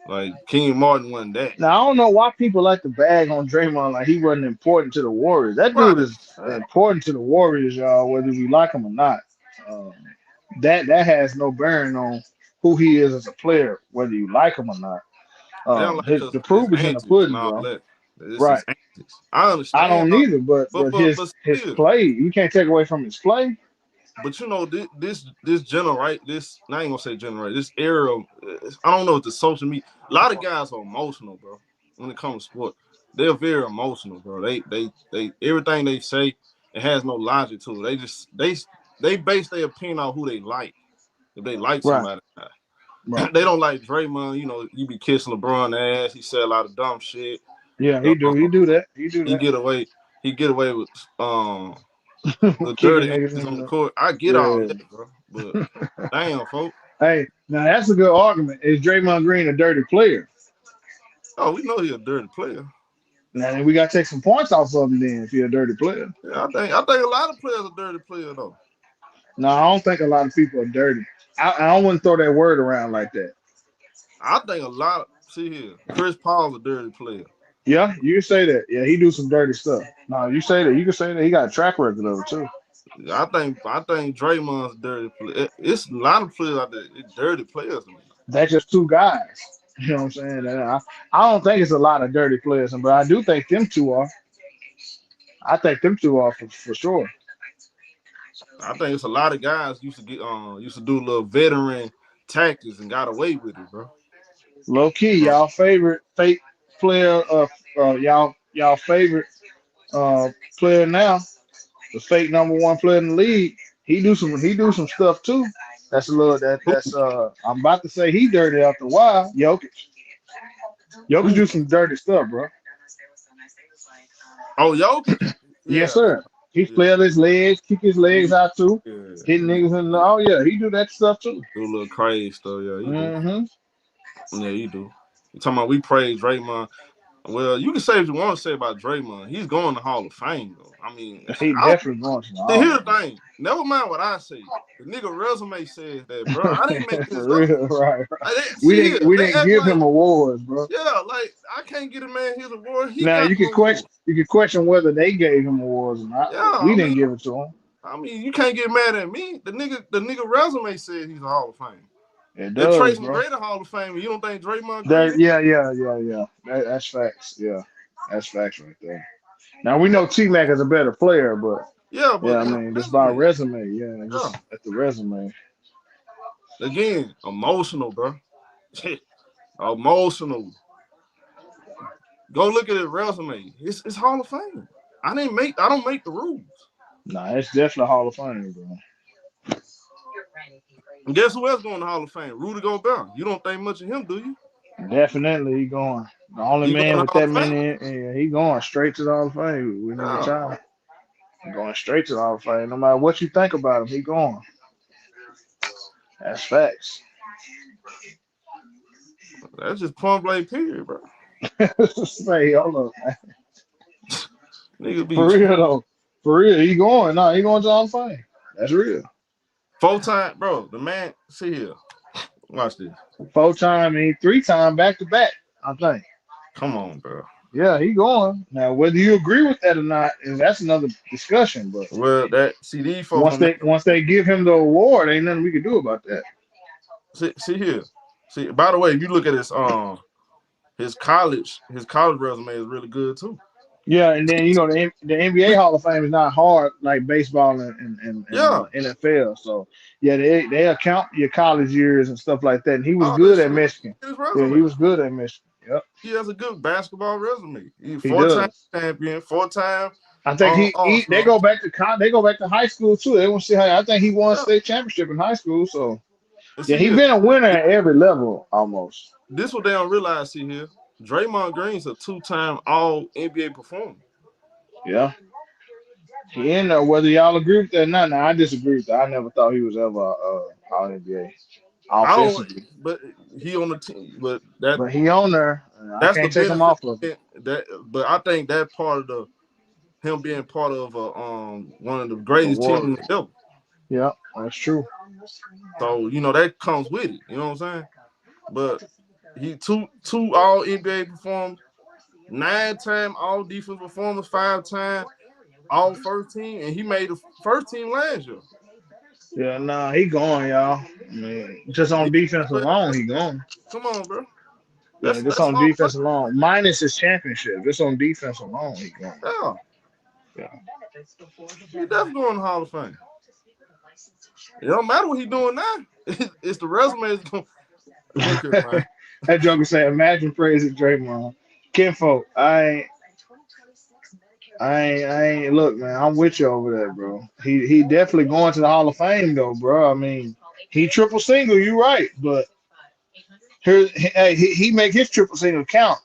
like Kenyon Martin wasn't that. Now I don't know why people like to bag on Draymond like he wasn't important to the Warriors. That dude Right. is important to the Warriors, y'all, whether we like him or not. Um, that has no bearing on who he is as a player, whether you like him or not. They don't like His because the of his proof is in the antics and pudding, all bro. that. This Right. is antics. I I understand, don't either, but but his but his still, play, you can't take away from his play. But you know, this generate this I ain't gonna say generate this era. I don't know if the social media. A lot of guys are emotional, bro. When it comes to sport, they're very emotional, bro. They everything they say it has no logic to it. They base their opinion on who they like. If they like Right, somebody, right. they don't like Draymond. You know, you be kissing LeBron ass. He said a lot of dumb shit. Yeah, he do. He Um, do that. He do he that. get away. He get away with the Kicking dirty niggas antics on the in court. I get all the that, bro. But damn, folks. Hey, now that's a good argument. Is Draymond Green a dirty player? Oh, we know he a dirty player. Now then we got to take some points off of him then if he's a dirty player. Yeah, I think a lot of players are dirty players though. No, I don't think a lot of people are dirty. I don't want to throw that word around like that. I think a lot. See here, Chris Paul's a dirty player. Yeah, you can say that. Yeah, he do some dirty stuff. No, you say that. You can say that he got a track record of it too. I think Draymond's a dirty player. It's a lot of players out there. It's dirty players to me. That's just two guys. You know what I'm saying? And I don't think it's a lot of dirty players, but I do think them two are. I think them two are for sure. I think it's a lot of guys used to do little veteran tactics and got away with it, bro. Low key, Uh, y'all favorite fake player y'all favorite uh player now, the fake number one player in the league. He do some stuff too. That's a little who that's I'm about to say he dirty after a while. Jokic. Jokic who? do some dirty stuff, bro. Oh, Jokic. Yes, Yeah, sir. He yeah. flail his legs, kick his He, legs out too, yeah, hit niggas in the oh yeah, he do that stuff too. do a little crazy stuff. Yeah, he do. Mm-hmm. Yeah, he do. You talking about we praise Draymond? Well, you can say what you want to say about Draymond. He's going to Hall of Fame though. I mean, He I definitely going to the see, here's Hall. the thing. Never mind what I say. The nigga resume says that, bro. I didn't make this For up. real, right. Like, We see here, didn't we they didn't act give like, him awards, bro. yeah, like I can't get a man his award. He Now got you the could award. question whether they gave him awards or not, Yeah, but we didn't give it to him. you can't get mad at me. The nigga resume says he's a Hall of Fame. It If does, Trace bro. McGrady Hall of Fame, you don't think Draymond Green That is? yeah. That's facts. Yeah, that's facts right there. Now we know T Mac is a better player, but Yeah, yeah, but I his mean just by resume. resume, yeah, Yeah. just at the resume. Again, emotional, bro. Emotional. Go look at his resume. It's Hall of Fame. I don't make the rules. Nah, it's definitely Hall of Fame, bro. And guess who else going to Hall of Fame? Rudy Gobert. You don't think much of him, do you? Definitely he going. The only He going man to with Hall that of Fame? many, yeah, he going straight to the Hall of Fame. We need a Yeah. child. Going straight to the Hall of Fame. No matter what you think about him, he going. That's facts. That's just point blank period, bro. Say, hold up, man. Nigga be For real though. For real, he going. No, he going to the Hall of Fame. That's real. 4 time, bro. The man, see here. Watch this. 4 time and 3 time back to back. I think. Come on, bro. Yeah, he going. Now, whether you agree with that or not, that's another discussion. But Well, that see these folks don't make once they give him the award, ain't nothing we can do about that. see here. See, by the way, if you look at his college resume is really good too. Yeah, and then the NBA Hall of Fame is not hard like baseball and Yeah, NFL. So yeah, they account your college years and stuff like that. And he was all that good at shit Michigan. his Yeah, he resume. was good at Michigan. Yep, He has a good basketball resume. He's he 4 time does. champion, 4 time I think All they Star. go back to they go back to high school too. They want to see how I think he won Yeah, state championship in high school. So and yeah, see he here, been a winner at every level almost. this what they don't realize. See here, Draymond Green's a 2 time All NBA performer. Yeah, he in there. Whether y'all agree with that or not, now I disagree with that. I never thought he was ever all NBA I don't, offensively, but he on the team. But that but he on there. And I that's the can't take him benefit. off of it. But I think that part of the him being part of one of the The greatest teams Warriors. ever. Yeah, that's true. So that comes with it. You know what I'm saying? But he two All NBA performers, 9 time All Defense performers, 5 time All First Team, and he made the first team last year. Yeah, nah, he gone, y'all. I mean, just on Yeah, defense but alone, he gone. come on, bro. Yeah, just That's on Hall of Fame. defense alone, minus his championship. Just on defense alone, he gone. Yeah, Yeah. he definitely going to Hall of Fame. It don't matter what he doing now. It's the resume. Look here, man. That joker said, "Imagine praising Draymond." Kinfolk, I ain't. Look, man, I'm with you over there, bro. He definitely going to the Hall of Fame, though, bro. I mean, he triple single. You right, but here, hey, he make his triple single count.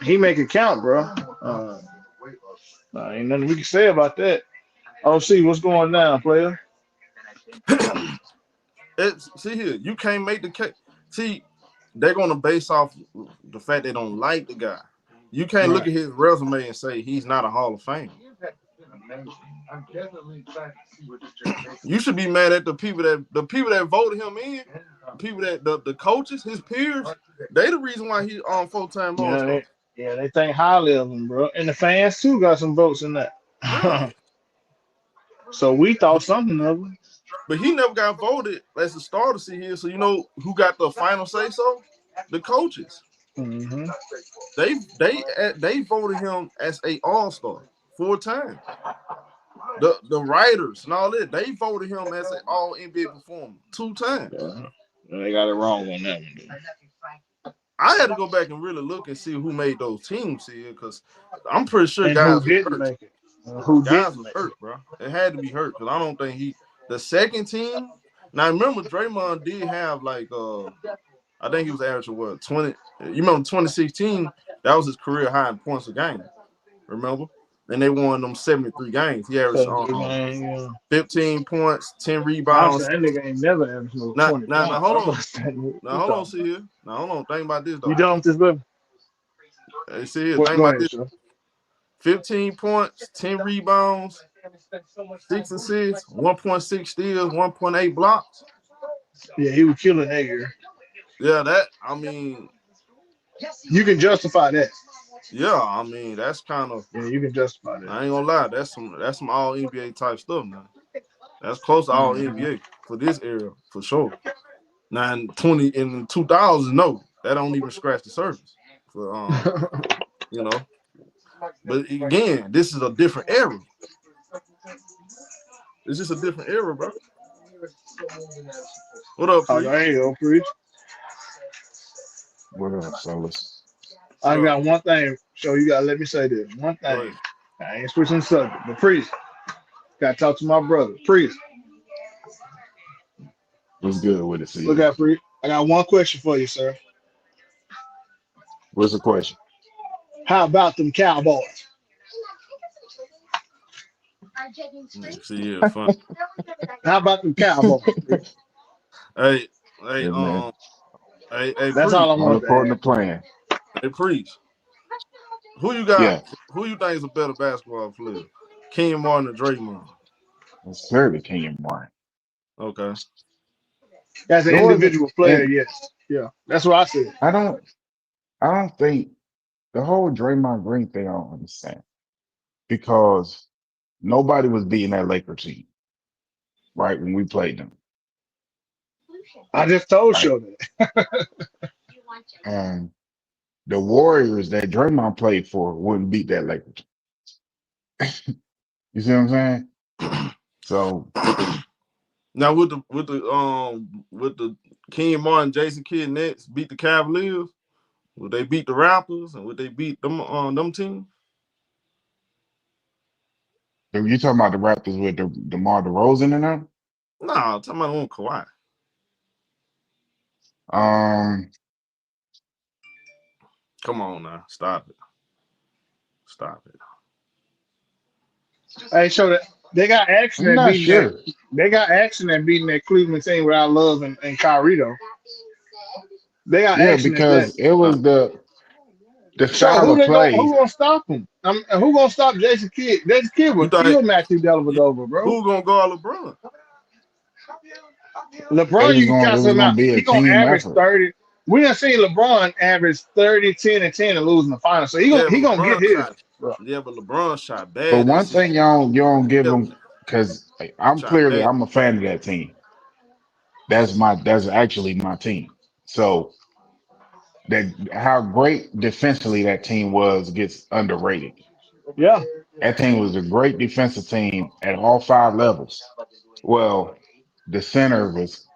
He make it count, bro. Ain't nothing we can say about that. Oh, see what's going down, player. See here, you can't make the case. See, they're gonna base off the fact they don't like the guy. You can't look at his resume and say he's not a Hall of Fame. You should be mad at the people that voted him in, the people that the coaches, his peers. They the reason why he on full-time All-Star. Yeah, they think highly of him, bro. And the fans too got some votes in that. Yeah. So we thought something of him. But he never got voted as a starter here. So you know who got the final say so? The coaches. Mm-hmm. They voted him as a All-Star full-time. The writers and all that, they voted him as an All-NBA performer 2 times. Yeah. They got it wrong on that one, dude. I had to go back and really look and see who made those teams here, because I'm pretty sure and guys who didn't make it. Who guys didn't was make hurt, it. bro. It had to be hurt, because I don't think the second team. Now remember, Draymond did have like I think he was averaging what 20. You remember 2016? That was his career high in points a game. Remember? And they won them 73 games. He averaged 15 points, 10 rebounds. That nigga ain't never averaged no 20 now, points. hold on. Now, hold on, see here. Now, hold on. Think about this, though. You done with this, baby? Hey, see here. Think about this. 15 points, 10 rebounds, 6 assists, 1.6 steals, 1.8 blocks. Yeah, he was killing that year. Yeah, I mean. You can justify that. Yeah, I mean, that's kind of. Yeah, you can justify that. I ain't gonna lie. That's some all NBA type stuff now. That's close to all NBA for this era, for sure. Now in 2000, no, that don't even scratch the surface. For you know. But again, this is a different era. It's just a different era, bro. What up, Preach? There you go, Preach. What up, fellas? I got one thing. So you gotta let me say this. One thing. I ain't switching the subject, but Priest. Gotta talk to my brother. Priest. What's good with it? See, look out, Priest. I got one question for you, sir. What's the question? How about them Cowboys? See, yeah, fun. How about them Cowboys? Hey, man. Hey, that's Priest. all I'm according to plan. Hey, Priest. Who you got? Yeah. Who you think is a better basketball player? Kenyon Martin or Draymond? It's clearly Kenyon Martin. Okay. As an individual player, yes. Yeah. That's what I said. I don't think the whole Draymond Green thing, I don't understand. Because nobody was beating that Laker team, right, when we played them. I just told you that. And the Warriors that Draymond played for wouldn't beat that Laker team. You see what I'm saying? So now with the Kenyon Martin, Jason Kidd Nets beat the Cavaliers, would they beat the Raptors, and would they beat them teams? Are you talking about the Raptors with DeMar DeRozan in them? No, I'm talking about Kawhi. Come on now, stop it. Hey, so that they got action at beating that. They got action at beating that Cleveland team without Love and Kyrie though. They got action because it was the style of play. Who gonna stop them? Who gonna stop Jason Kidd? Jason Kidd will kill Matthew Dellavedova, bro. Who gonna guard LeBron? LeBron, you can count him out. He gonna average 30. We done seen LeBron average 30, 10, and 10 and lose in the final. So he gonna get his. Yeah, but LeBron shot bad. But one thing you don't give him, because I'm a fan of that team. That's actually my team. So that how great defensively that team gets underrated. Yeah. That team was a great defensive team at all 5 levels. Well, the center was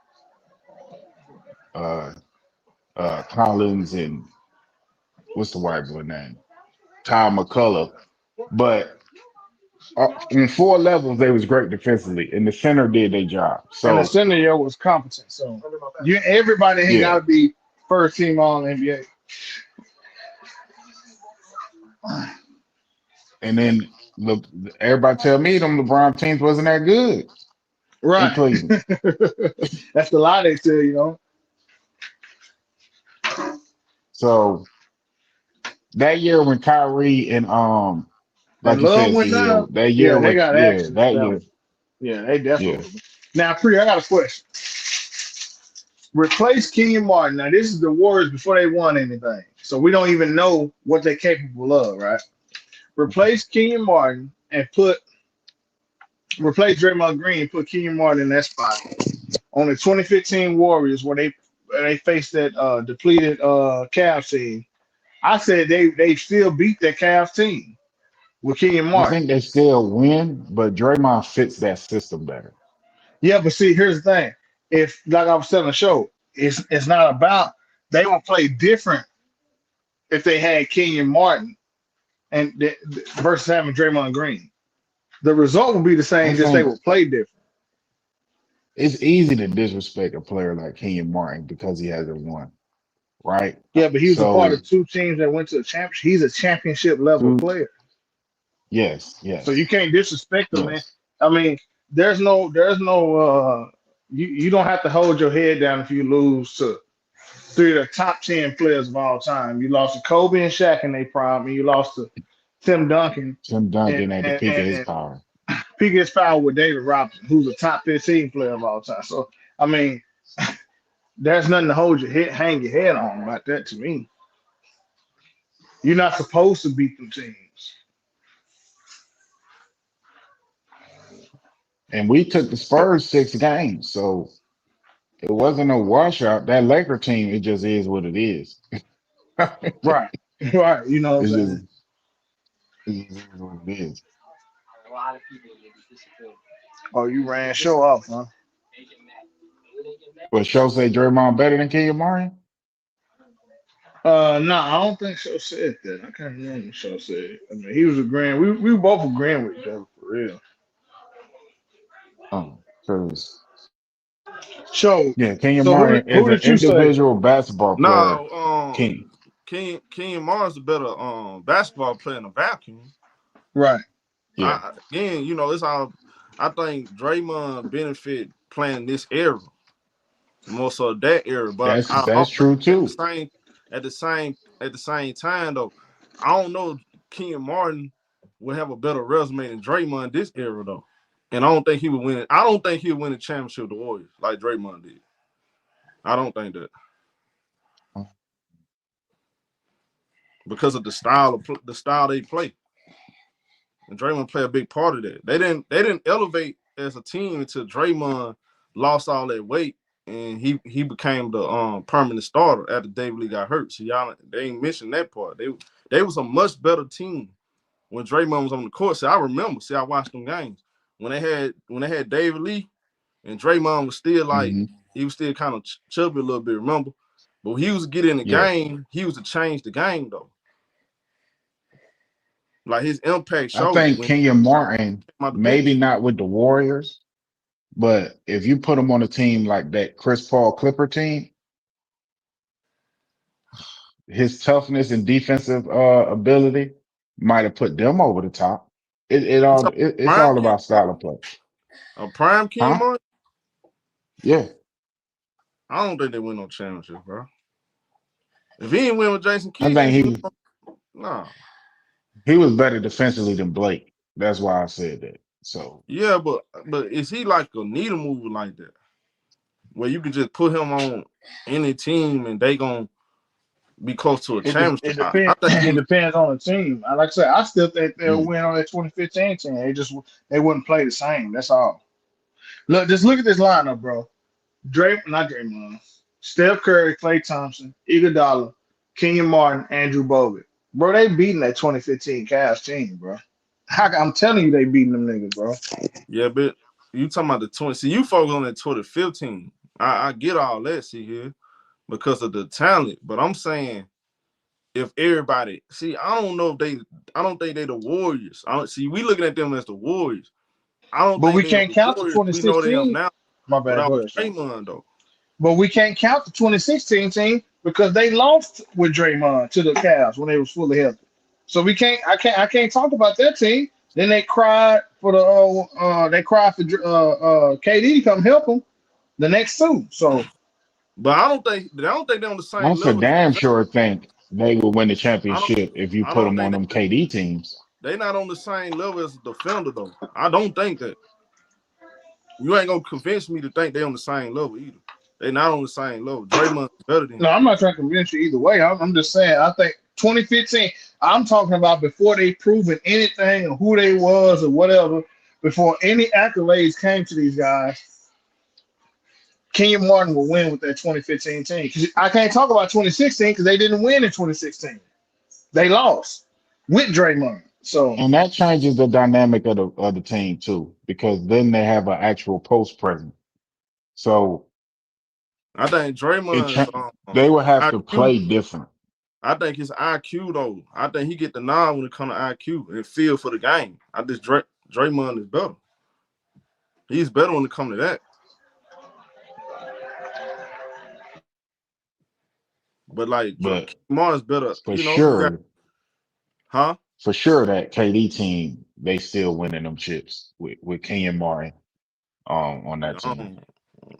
uh Collins and what's the white boy name? Ty McCullough. But in 4 levels, they was great defensively, and the center did their job. And the So center year was competent. So everybody ain't yeah, gotta be first team all NBA. and then look, everybody tell me them LeBron teams wasn't that good in Right. Cleveland. That's the lie they tell you, So that year when Kyrie and And like you Love said, went down. CEO, that year Yeah, they when got yeah, actions that that year, one. Yeah, they yeah. definitely. Now, Pre, I got a question. Replace Kenyon Martin. Now, this is the Warriors before they won anything. So we don't even know what they're capable of, right? Replace Kenyon Martin and replace Draymond Green and put Kenyon Martin in that spot. On the 2015 Warriors where they faced that depleted Cavs team. I said they still beat that Cavs team with Kenyon I Martin. think they still win, but Draymond fits that system better. Yeah, but see, here's the thing. If like I was telling the show, it's not about they will play different if they had Kenyon Martin versus having Draymond Green. The result will be the I same, just they think will play different. it's easy to disrespect a player like Kenyon Martin because he hasn't won, right? Yeah, but he was a part of So, two teams that went to the championship. He's a championship level two, player. yes, So you yes, can't disrespect them, man. yes. I mean, there's no you don't have to hold your head down if you lose to three of the top 10 players of all time. You lost to Kobe and Shaq in their prime, and you lost to Tim Duncan Tim and Duncan at the and, peak of and, his and power. biggest foul with David Robinson, who's a top 15 player of all time. So I mean, there's nothing to hang your head on about that to me. You're not supposed to beat them teams. And we took the Spurs 6 games, so it wasn't a washout. That Laker team, it just is what it is. Right. Right. You know what It's I'm just, saying? it just is what it is. Oh, you ran show off, huh? But show say Draymond better than Kenyon Martin. No, I don't think Show said that. I can't remember what Show said. I mean, he was agreeing. We were both agreeing with each other for real. Because Show. yeah, Kenyon So Martin who is an did you say? individual basketball player. Nah, King. Kenyon Mars a better basketball player in a vacuum. Right. Yeah, Again, it's all. I think Draymond benefit playing this era more so that era, but I that's also true too. at the same time though, I don't know if Kenyon Martin would have a better resume than Draymond this era though, and I don't think he would win it. I don't think he'll win a championship with the Warriors like Draymond did. I don't think that because of the style they play. And Draymond play a big part of that. They didn't elevate as a team until Draymond lost all that weight and he became the permanent starter after David Lee got hurt. So y'all they ain't mentioned that part. They was a much better team when Draymond was on the court. See, I remember. See, I watched them games when they had David Lee and Draymond was still like Hmm. he was still kind of chubby a little bit. Remember, but when he was getting in the Yeah, game, he was to change the game though. Like his impact I showed think when Kenyon Martin, he came out the maybe bench. not with the Warriors, but if you put him on a team like that Chris Paul Clipper team, his toughness and defensive ability might have put them over the top. You talking It's prime all King about style Martin? of play, A prime King huh? Martin? Yeah, I don't think they win no championship, bro. If he ain't win with Jason I Kidd, think no. he was better defensively than Blake. That's why I said that. So Yeah, but is he like a needle mover like that? Where you can just put him on any team and they gonna be close to a It championship. I depends. think he It would. depends on the team. Like I said, I still think they'll mm, win on that 2015 team. They wouldn't play the same. That's all. Look at this lineup, bro. Not Draymond. Steph Curry, Klay Thompson, Iguodala, Kenyon Martin, Andrew Bogut. Bro, they beating that 2015 Cavs team, bro. I'm telling you, they beating them niggas, bro. Yeah, but you talking about the 20. See, you focus on that 2015. I get all that, see here, because of the talent. But I'm saying if everybody see, I don't think they the Warriors. I don't see we looking at them as the Warriors. I don't But think we they can't the count the Warriors. We know them 2016. now My bad. without Go ahead, Sean. Draymond though. But we can't count the 2016 team because they lost with Draymond to the Cavs when they was fully healthy. So we can't. I can't talk about that team. Then they cried for KD to come help them the next two. So But I don't think they're on the same I'm for level as damn defender. sure think they will win the I don't championship if you I put don't them on think them they KD teams. they not on the same level as a defender though. I don't think that. You ain't gonna convince me to think they on the same level either. They not on the same level. Draymond's better than no, him. I'm not trying to convince you either way. I'm just saying. I think 2015. I'm talking about before they proven anything or who they was or whatever. Before any accolades came to these guys, Kenyon Martin will win with that 2015 team. 'Cause I can't talk about 2016 because they didn't win in 2016. They lost with Draymond. So And that changes the dynamic of the team too, because then they have an actual post present. So I think it Draymond's cha- they will have to IQ. play different. I think his IQ though. I think he get the nod when it comes to IQ and feel for the game. I just Draymond is better. He's better when it comes to that. But like But Martin's better. for You got sure, huh? for sure that KD team, they still winning them chips with Kenyon Martin on that team. Um,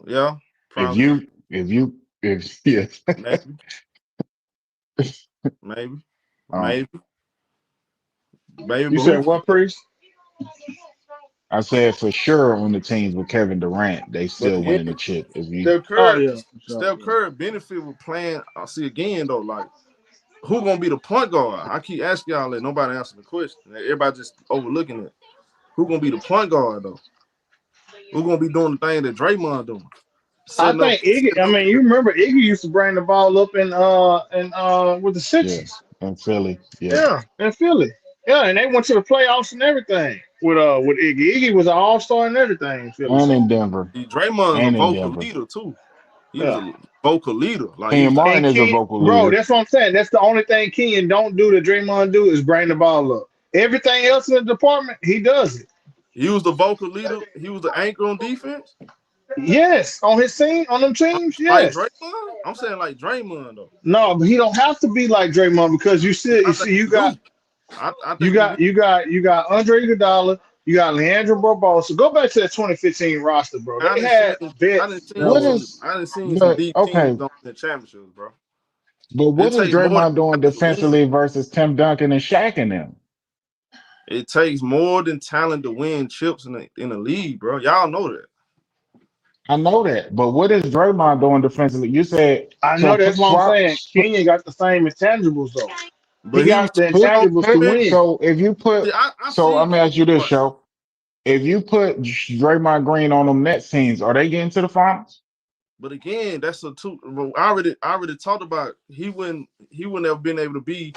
yeah, If probably, you if you if yeah, maybe, maybe, um, maybe, maybe. you But said who? what, Priest? I said for sure on the teams with Kevin Durant, they But still again, winning the chip. If you Steph Oh Curry, yeah, for sure. Steph Curry benefit with playing. I see again though, like who gonna be the point guard? I keep asking y'all that nobody answer the question. Everybody just overlooking it. Who gonna be the point guard though? Who gonna be doing the thing that Draymond doing? I Setting up, think Iggy. setting I up. mean, you remember Iggy used to bring the ball up and with the yeah, Sixers. in Philly, yeah. Yeah, in Philly. Yeah, and they went to the playoffs and everything with Iggy. Iggy was an all star and everything in Philly. And in So Denver. Draymond's a And in vocal Denver. leader too. He was yeah. a vocal leader. Like he Kenyon was. Martin And is a Ken, vocal bro, leader. that's what I'm saying. That's the only thing Kenyon don't do that Draymond do is bring the ball up. Everything else in the department, he does it. He was the vocal leader. He was the anchor on defense. Yes, on his team, on them teams, Like yes. Draymond, I'm saying like Draymond though. No, but he don't have to be like Draymond because I think you he got do. I you think he do. got you got you got Andre Iguodala, you got Leandro Barbosa. Go back to that 2015 roster, bro. I They didn't had see. I didn't vets that see What were. some. is I didn't see some but deep teams okay, on the championships, bro. but It what is takes more than Draymond doing talent to win. defensively versus Tim Duncan and Shaq and them? It takes more than talent to win chips in the league, bro. Y'all know that. I know that, but what is Draymond doing defensively? You said I so know that's put what I'm swap. saying. Kenyon got the same intangibles though. He But he was got the Put so intangibles to put win. so if you see, put I so seen I'm gonna ask you Kenyon this, Martin. show. If you put Draymond Green on them Nets teams, are they getting to the finals? But again, that's a two. Well, I already talked about he wouldn't have been able to be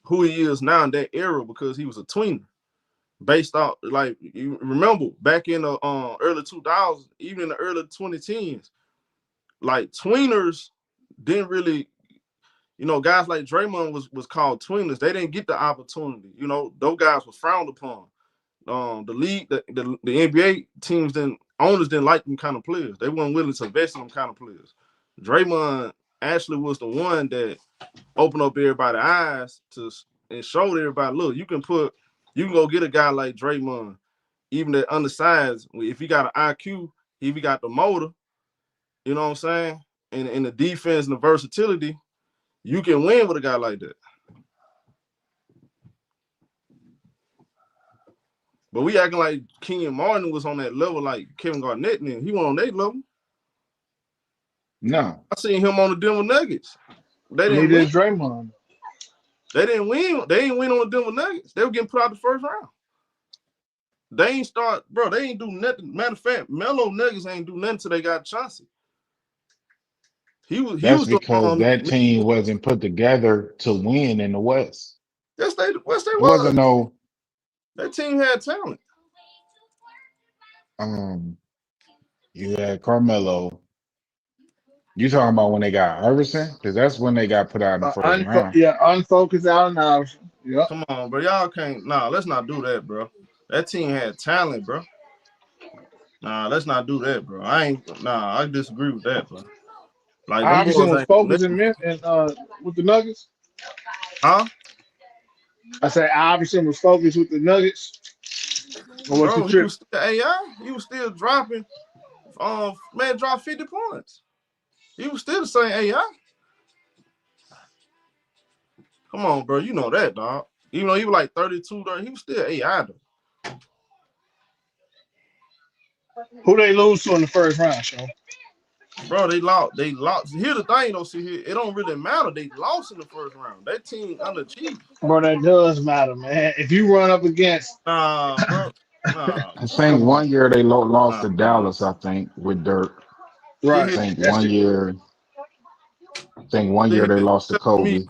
who he is now in that era because he was a tweener. Based off like you remember back in the early 2000s, even in the early 2010s, like tweeners didn't really, guys like Draymond was called tweeners. They didn't get the opportunity. Those guys were frowned upon. The league, the NBA teams didn't owners didn't like them kind of players. They weren't willing to invest in them kind of players. Draymond actually was the one that opened up everybody's eyes and showed everybody, look, you can go get a guy like Draymond, even that undersized. If he got an IQ, if he got the motor, you know what I'm saying, and in the defense and the versatility, you can win with a guy like that. But we acting like Kenyon Martin was on that level, like Kevin Garnett, and he went on that level. No. I seen him on the Denver Nuggets. They didn't Neither win. is Draymond. They didn't win. They didn't win on the Denver Nuggets. They were getting put out the first round. They ain't start, bro. They ain't do nothing. Matter of fact, Melo Nuggets ain't do nothing till they got Chauncey. He That's was the because that team wasn't put together to win in the West. yes they It wasn't was. no That team had talent. Um, you had Carmelo. You talking about when they got Iverson? Because that's when they got put out in the first round. Unfocused out now. Yep. Come on, bro. Y'all can't. Nah, let's not do that, bro. That team had talent, bro. Nah, let's not do that, bro. I disagree with that, bro. Like them Iverson boys was ain't do focused nothing. with the Nuggets. Huh? I said Iverson was focused with the Nuggets. Or was he Bro, he tripping? was still AI. He was still dropping. Man, dropped 50 points. He was still the same AI. Come on, bro. You know that, dog. Even though he was like 32, he was still AI, though. Who they lose to in the first round, Sean? Bro, they lost. They lost. Here's the thing, though. See, here, it don't really matter. They lost in the first round. That team underachieved. Bro, that does matter, man. If you run up against, Nah, bro. Nah, I think come on, one year they lost nah, to nah. Dallas. I think with Dirk. See right? here. I think That's one it. year. I think one See year they here. lost to Telling me Kobe.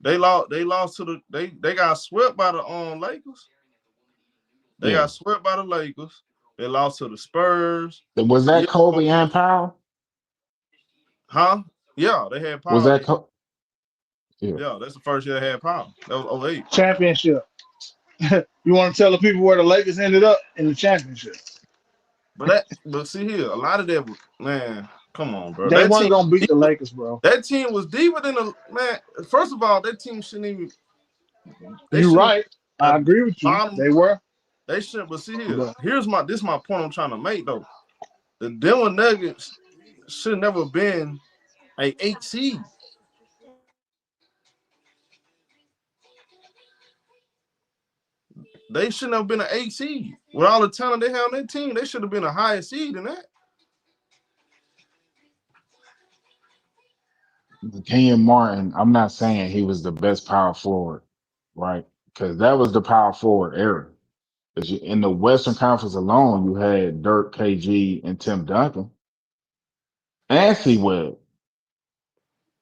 they lost. They lost to the. They got swept by the Lakers. They Yeah. got swept by the Lakers. They lost to the Spurs. Was Yeah. that Kobe and Powell? Huh? Yeah, they had Was power that that year. Yeah. Yeah, that's the first year they had power. That was '08. Championship. You want to tell the people where the Lakers ended up in the championship? But see here, a lot of that was, man, come on, bro. They weren't gonna beat the Lakers, bro. That team was deeper than the man. First of all, that team they You shouldn't right. even I agree with you. bottom. They were, They shouldn't. But see here, but this is my point I'm trying to make though. The Denver Nuggets should never been a 8 seed. They shouldn't have been an 8 seed. With all the talent they have on their team, they should have been a higher seed than that. Kenyon Martin, I'm not saying he was the best power forward, right? Because that was the power forward era. In the Western Conference alone, you had Dirk, KG, and Tim Duncan, and C Webb.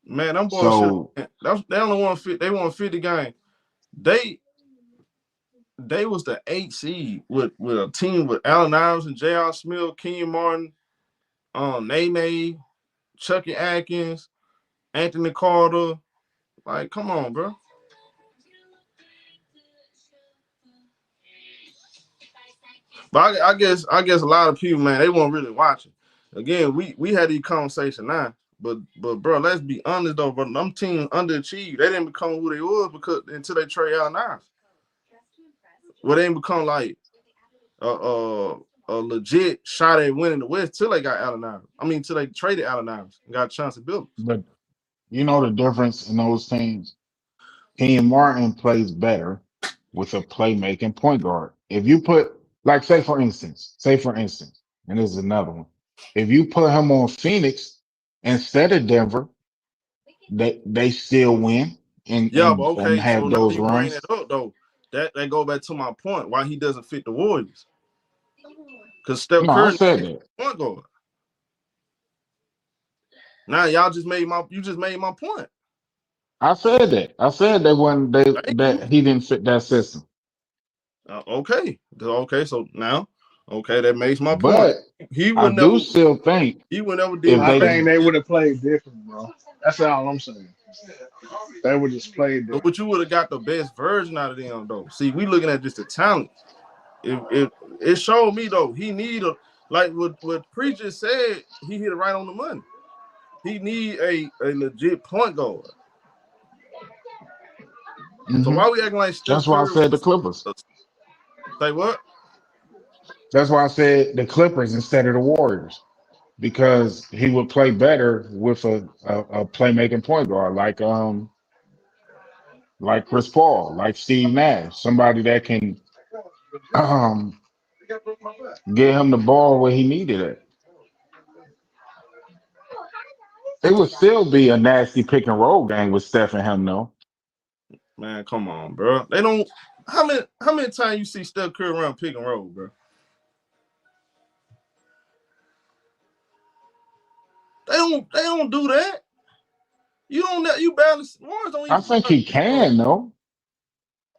Man, them boys should. So They only won 50. They won 50 games. They was the 8 seed with a team with Allen Iverson, J.R. Smith, Kenyon Martin, Nene, Chucky Atkins, Anthony Carter. Like, come on, bro. But I guess a lot of people, man, they weren't really watching. Again, we had these conversations now. But bro, let's be honest though, bro. Them teams underachieved. They didn't become who they was because until they trade Allen Iverson. Well, they didn't become like a legit shot at winning the West till they got Allen Iverson. I mean, till they traded Allen Iverson and got a chance to build. but you know the difference in those teams? Kenyon Martin plays better with a playmaking point guard. If you put, like, say for instance, and this is another one. If you put him on Phoenix instead of Denver, they still win and Yeah, but and okay. So have now those you bring that runs. up though. That go back to my point why he doesn't fit the Warriors. Because Steph No, I Curry said is that. point guard. Now y'all just made my point. I said that. I said that when Thank you. that he didn't fit that system. Okay. So now, okay, that makes my point. But He I would do never. still think He would never did if I what they Curry think they did. would have played different, bro. That's all I'm saying. They would just play different. But you would have got the best version out of them though. See, we looking at just the talent. It showed me though he need a like what Preacher said. He hit it right on the money. He need a legit point guard. So hmm why we acting like Steph that's why I Curry said the was Clippers. say what? That's why I said the Clippers instead of the Warriors. Because he would play better with a playmaking point guard like Chris Paul, like Steve Nash, somebody that can um get him the ball where he needed it. It would still be a nasty pick and roll game with Steph and him, though. Man, come on, bro. They don't. How many times you see Steph Curry around pick and roll, bro? They don't do that. You don't. You barely. Warriors don't I even think run he pick and roll. can though,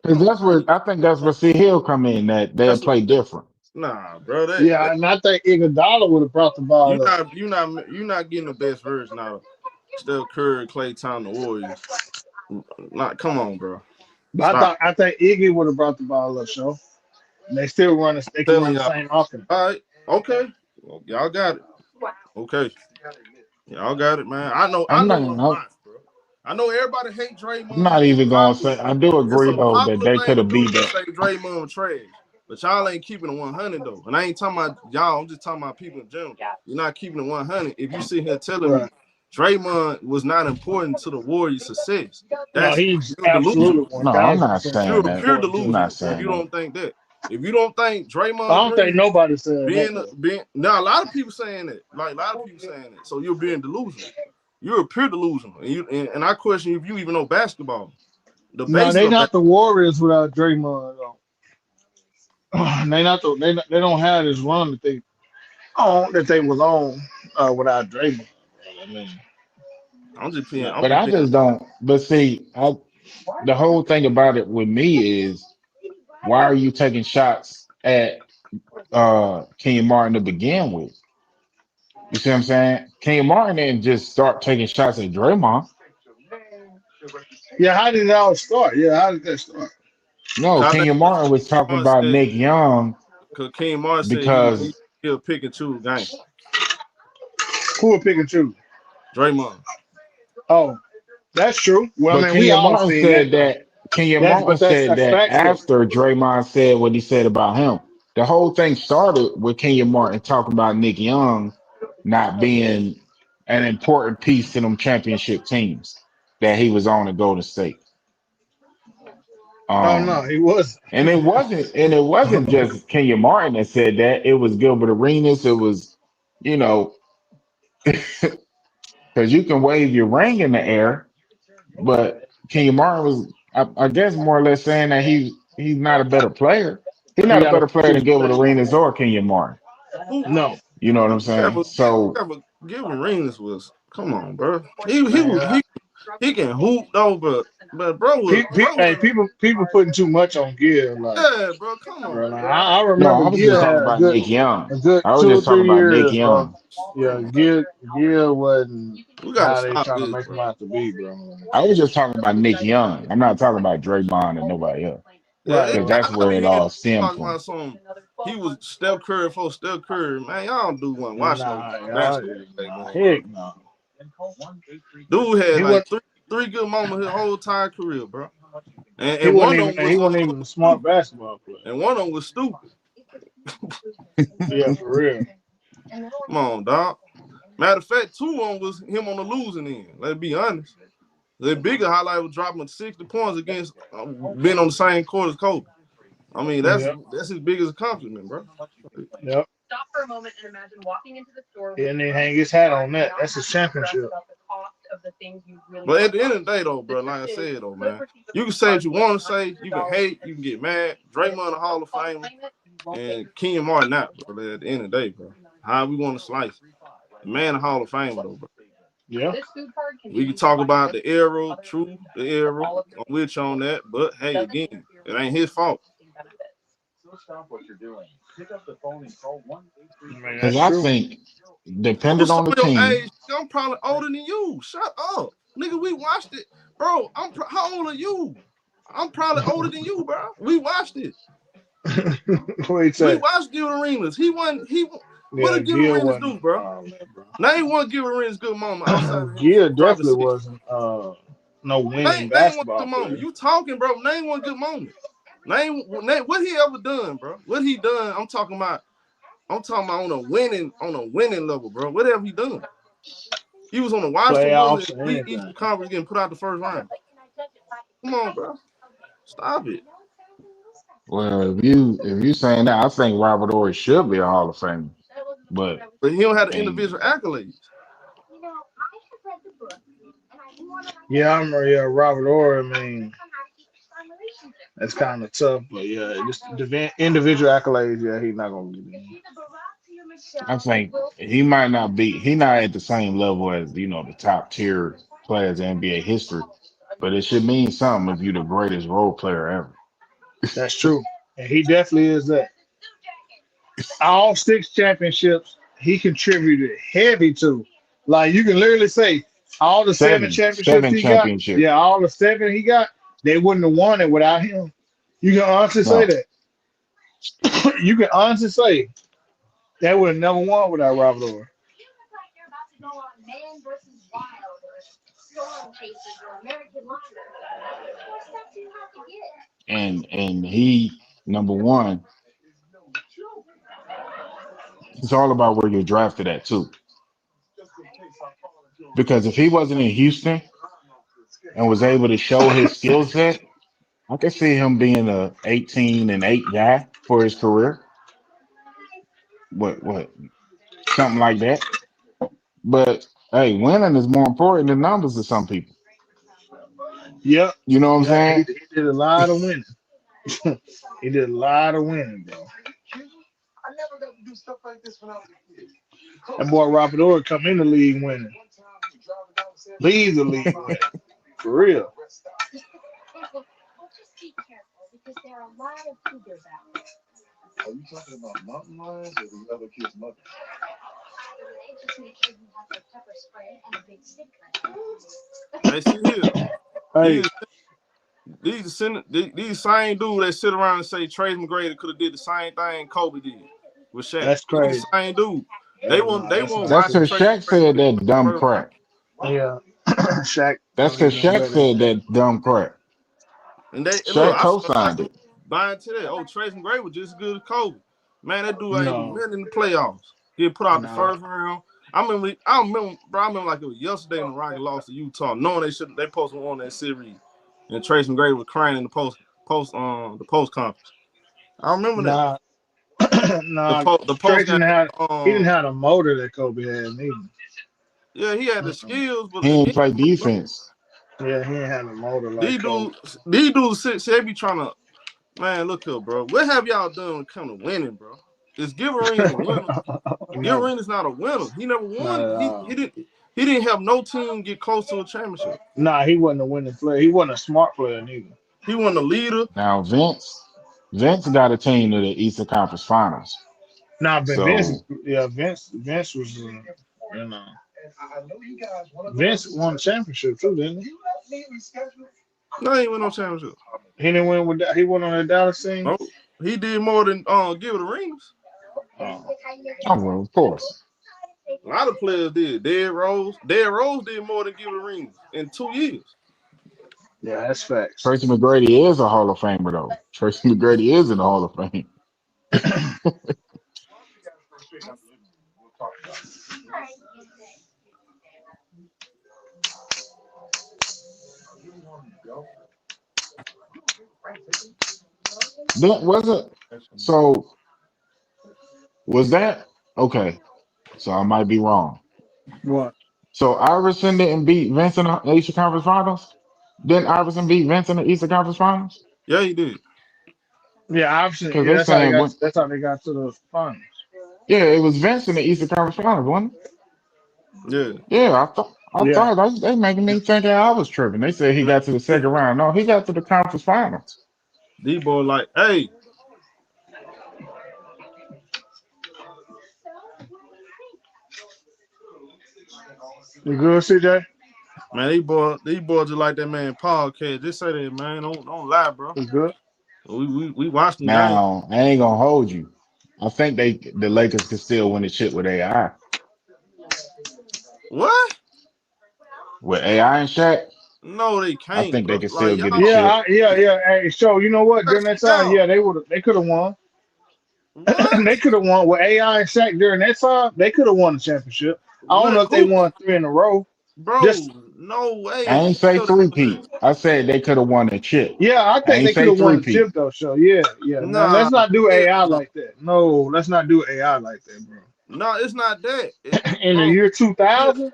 because Come on, that's how where you? I think that's where C Hill come in. That they'll That's play different. Nah, bro. Yeah, and I think Iguodala would have brought the You ball up. not you not getting the best version out of Steph Curry, Klay Thompson, the Warriors. Like, come on, bro. But Stop I think Iggy would have brought the ball up, so and they still run they can telling run the y'all. same offense. All right, okay, well, y'all got it. Okay, y'all got it, man. I I'm not. know the lots, bro. I know everybody hate I'm Draymond. not even gonna say. I do It's agree a though that popular they thing could to have do beat to that. say Draymond was trash. But y'all ain't keeping it 100 though. And I ain't talking about y'all. I'm just talking about people in general. You're not keeping it 100. If you sit here telling me Right. Draymond was not important to the Warriors' success, No, that's he's you're delusional. absolutely No, I'm not 1,000% You're saying a that. pure important to I'm us. not delusional if saying you that. don't think that. If you don't think I Draymond don't think Green nobody said that being though. being now a lot of people saying that, like a lot of people saying that, so you're being delusional. You're a pure delusional, and I question if you even know basketball. The No, basis they of not the Warriors without Draymond though. They not the, they don't have this run that they was on without Draymond. I mean, I'm just being, no. I'm But just I being. just don't. But see, the whole thing about it with me is why are you taking shots at Kenyon Martin to begin with? You see what I'm saying? Kenyon Martin didn't just start taking shots at Draymond. Yeah, how did it all start? Yeah, how did that start? No, I think Kenyon Martin was talking Martin about said, Nick Young because King Martin said he because he'll pick and choose game. Who would pick and choose? Draymond. Oh, that's true. Well, but I mean, we Kenyon all Martin seen that said though. that That's factual. after Draymond said what he said about him. The whole thing started with Kenyon Martin talking about Nick Young not being an important piece to them championship teams that he was on at Golden State. Oh no, Um, he wasn't. and it wasn't just Kenyon Martin that said that. It was Gilbert Arenas. It was, you know, because you can wave your ring in the air, but Kenyon Martin was, I guess, more or less saying that he's not a better player. He's He not a got a better player than Gilbert two-way. Arenas or Kenyon Martin. Who No, You know what I'm saying? ever So ever give Arenas was come on, bro. man. He can hoop though, but bro Hey, was people putting too much on Gear. Like, yeah, bro. Come bro, on, like, bro. I no, remember I was just Gear talking had about Nick Young. a good I was two or just talking three about Nick years, bro. Young. Yeah, Gear wasn't We gotta how they stop trying to this, make bro. him out to be, bro. I was just talking about Nick Young. I'm not talking about Draymond and nobody else Well, Right, because right. that's anytime I where be it hearing all stemmed talking from. about some, he was Steph Curry for Steph Curry. Man, y'all don't do one watch no Nah, y'all, basketball back nah, then, bro. heck no. Dude had He like wasn't. three good moments his whole entire career, bro. He And wasn't one of even. them He was wasn't even a smart stupid. basketball player. And one of them was stupid. Yeah, for real. Come on, dog. Matter of fact, two of them was him on the losing end. Let's be honest. The bigger highlight was dropping 60 points against being on the same court as Kobe. I mean, Yep. that's his biggest accomplishment, bro. Yep. And then hang his hat on that. That's his championship. But at the end of the day, though, bro, like I said, though, man, you can say what you want to say. You can hate. You can get mad. Draymond, the Hall of Famer, and Kenyon Martin not, bro. At the end of the day, bro. How we want to slice it. The man, the Hall of Famer, though, bro. Yeah. We can talk about the era, true, the era. I'm with you on that. But, hey, again, it ain't his fault. I mean, Because that's I true. think, Who's depending some on the of your team, age? I'm probably older than you. Shut up. Nigga, we watched it. Bro, how old are you? I'm probably older than you, bro. We watched it. What he We say? watched Gil Arenas. What Yeah, did Gil Gear Arenas wasn't. do, bro? Name one Gil Arenas good moment outside of him Gear driving definitely 60. wasn't no winning Name one basketball good moment. player. You talking, bro. Name one good moment. Name what he ever done, bro. What he done, I'm talking about on a winning level, bro. What have he done? He was on the Washington Wizards Playoffs or Eastern anything. Conference getting put out the first round. Come on, bro. Stop it. well, if you saying that, I think Robert Horry should be a Hall of Famer. But But he don't I have the mean, individual accolades. Yeah, I remember. Yeah, Robert Orr. I mean, that's kind of tough, but yeah, just the individual accolades. Yeah, he's not gonna get in. I think he not at the same level as, the top tier players in NBA history, but it should mean something if you're the greatest role player ever. That's true, and he definitely is that. all 6 championships he contributed heavy to. Like you can literally say all the 7 championships seven he got, championships. yeah, all the 7 he got, they wouldn't have won it without him. You can honestly say No, that. You can honestly say they would have never won without Robert Ory. and he number one. It's all about where you're drafted at too. Because if he wasn't in Houston and was able to show his skill set, I could see him being a 18-8 guy for his career. What something like that. But hey, winning is more important than numbers to some people. Yep. You know what I'm Yeah, he saying? did a lot of winning. He did a lot of winning, bro. That boy Robert Ory come in the league winning. Leave the league winning. For real. Hey, see here. Hey, These same dudes that sit around and say Trace McGrady could have did the same thing Kobe did with Shaq. that's These crazy. same dudes. Yeah, They no, won't they that's won't not That's watch true. because Trace Shaq McGrady said play that the dumb first round. crap. Yeah. Shaq That's don't because even Shaq better than said that. that dumb crap. And they and look, Shaq I started co-signed it. buying to that. Oh, Trace McGrady was just as good as Kobe. Man, that dude ain't No, been in the playoffs. Get put out the no. first round. I remember like it was yesterday when the Rockets lost to Utah, knowing they supposed to won that series. And Trace McGrady was crying in the post conference. I remember that. Nah, nah. The post Trace game. didn't have he didn't Um, have the motor that Kobe had neither. yeah, he had the Mm-mm. skills, but He ain't again, play bro, defense. Yeah, he didn't have the motor like these Kobe. dudes they be trying to, man. Look here, bro. What have y'all done when it come to winning, bro? Is Gilbert a winner? No, Gilbert is not a winner. He never not won. at He all. he didn't he didn't have no team get close to a championship. Nah, he wasn't a winning player. He wasn't a smart player neither. He wasn't a leader. Now Vince got a team to the Eastern Conference Finals. Nah, but Vince, So yeah, Vince was, you know, Vince won the championship too, didn't he? No, he ain't win no championship. He didn't win with that. He won on the Dallas team. No, he did more than Gilbert Arenas. Oh, oh well, of course. A lot of players did. Derrick Rose did more than Gilbert Arenas in 2 years. yeah, that's facts. Tracy McGrady is a Hall of Famer though. Tracy McGrady is in the Hall of Fame. That was it. So was that okay? So I might be wrong. What? So Iverson didn't beat Vince in the Eastern Conference Finals. Didn't Iverson beat Vince in the Eastern Conference Finals? Yeah, he did. Yeah, obviously, Because yeah, they saying when, that's how they got to the finals. yeah, it was Vince in the Eastern Conference Finals, wasn't it? Yeah. Yeah, I Yeah, thought they making me think that I was tripping. They said he Man, got to the second round. No, he got to the conference finals. these boys like, hey, you good, CJ? man, these boys just like that man Paul K. Just say that, man. Don't lie, bro. You good? We watched the game. Now I ain't gonna hold you. I think the Lakers could still win the shit with AI. What? With AI and Shaq, No, they I can't, think they bro. can still Like get a y'all, chip. Yeah. Hey, so you know what? During that time, y'all. yeah, they could have won. They What, could have won with AI and Shaq during that time. They could have won the championship. I don't know what? if they Who, won 3 in a row. bro? Just No I way. ain't say Hell three no. peat. I said they could have won a chip. yeah, I I think ain't they could say have won three the chip peat. though. So yeah. Now Nah, let's not do hell AI no. like that. No, let's not do AI like that, bro. No, it's not that. In the Bro, year he, 2000,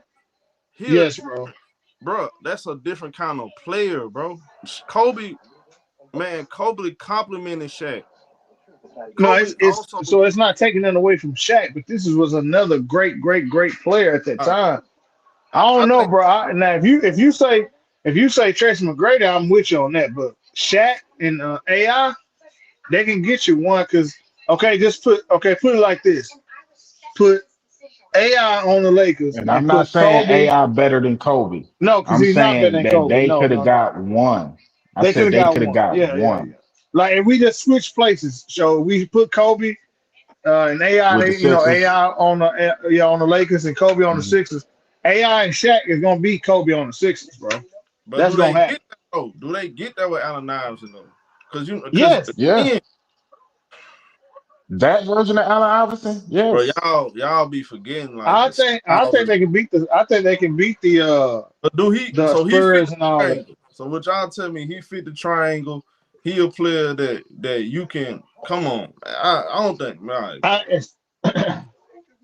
he a yes, bro. different, bro. That's a different kind of player, bro. Kobe, man, Kobe complimented Shaq. No, Kobe it's also, so it's not taking it away from Shaq, but this was another great player at that uh, time. I I don't know, think, bro. Now if you say Tracy McGrady, I'm with you on that. But Shaq and AI, they can get you one because Okay, put it like this. Put AI on the Lakers And and I'm not put saying Kobe. AI better than Kobe. No, because I'm he's not better saying than that Kobe. they No, could no, have no. got one. I They could said have they got could have one. got Yeah, yeah, one yeah. Like if we just switch places, so we put Kobe and AI, with the Sixers. AI on on the Lakers and Kobe on the Mhm. Sixers. AI and Shaq is gonna beat Kobe on the Sixers, bro. But That's do they gonna get happen. that though? Do they get that with Allen Iverson though? Because Yes, Yeah. again, That version of Allen Iverson, bro, yes. y'all be forgetting like I the think I styles. think they can beat the I think they can beat But do he? the So he fit Spurs the and all that. triangle. So what y'all tell me? He fit the triangle. He a player that you can come on. I don't think. Right. I,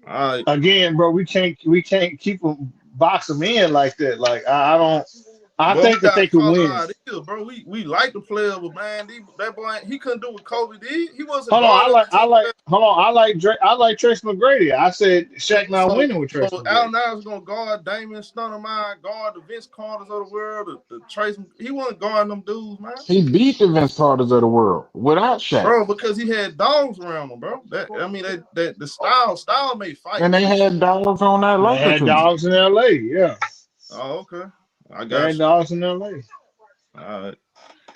I again, bro, we can't keep them box them in like that. Like I don't. I But we think that they gotta could call it win. how it is, bro. We like the player, but man, that boy he couldn't do what Kobe did. He wasn't Hold on, guarding the team. hold on, I like Trace McGrady. I said Shaq not So winning with Trace so McGrady. Allen Iverson gonna guard Damian Stoudemire, guard the Vince Carters of the world, the Trace. He wasn't guarding them dudes, man. He beat the Vince Carters of the world without Shaq. Bro, because he had dogs around him, bro. That the style made And fights. they had dollars on that They Laker had team. dogs in L.A. Yeah, Oh, okay. I they got had dogs in L.A. you. All right.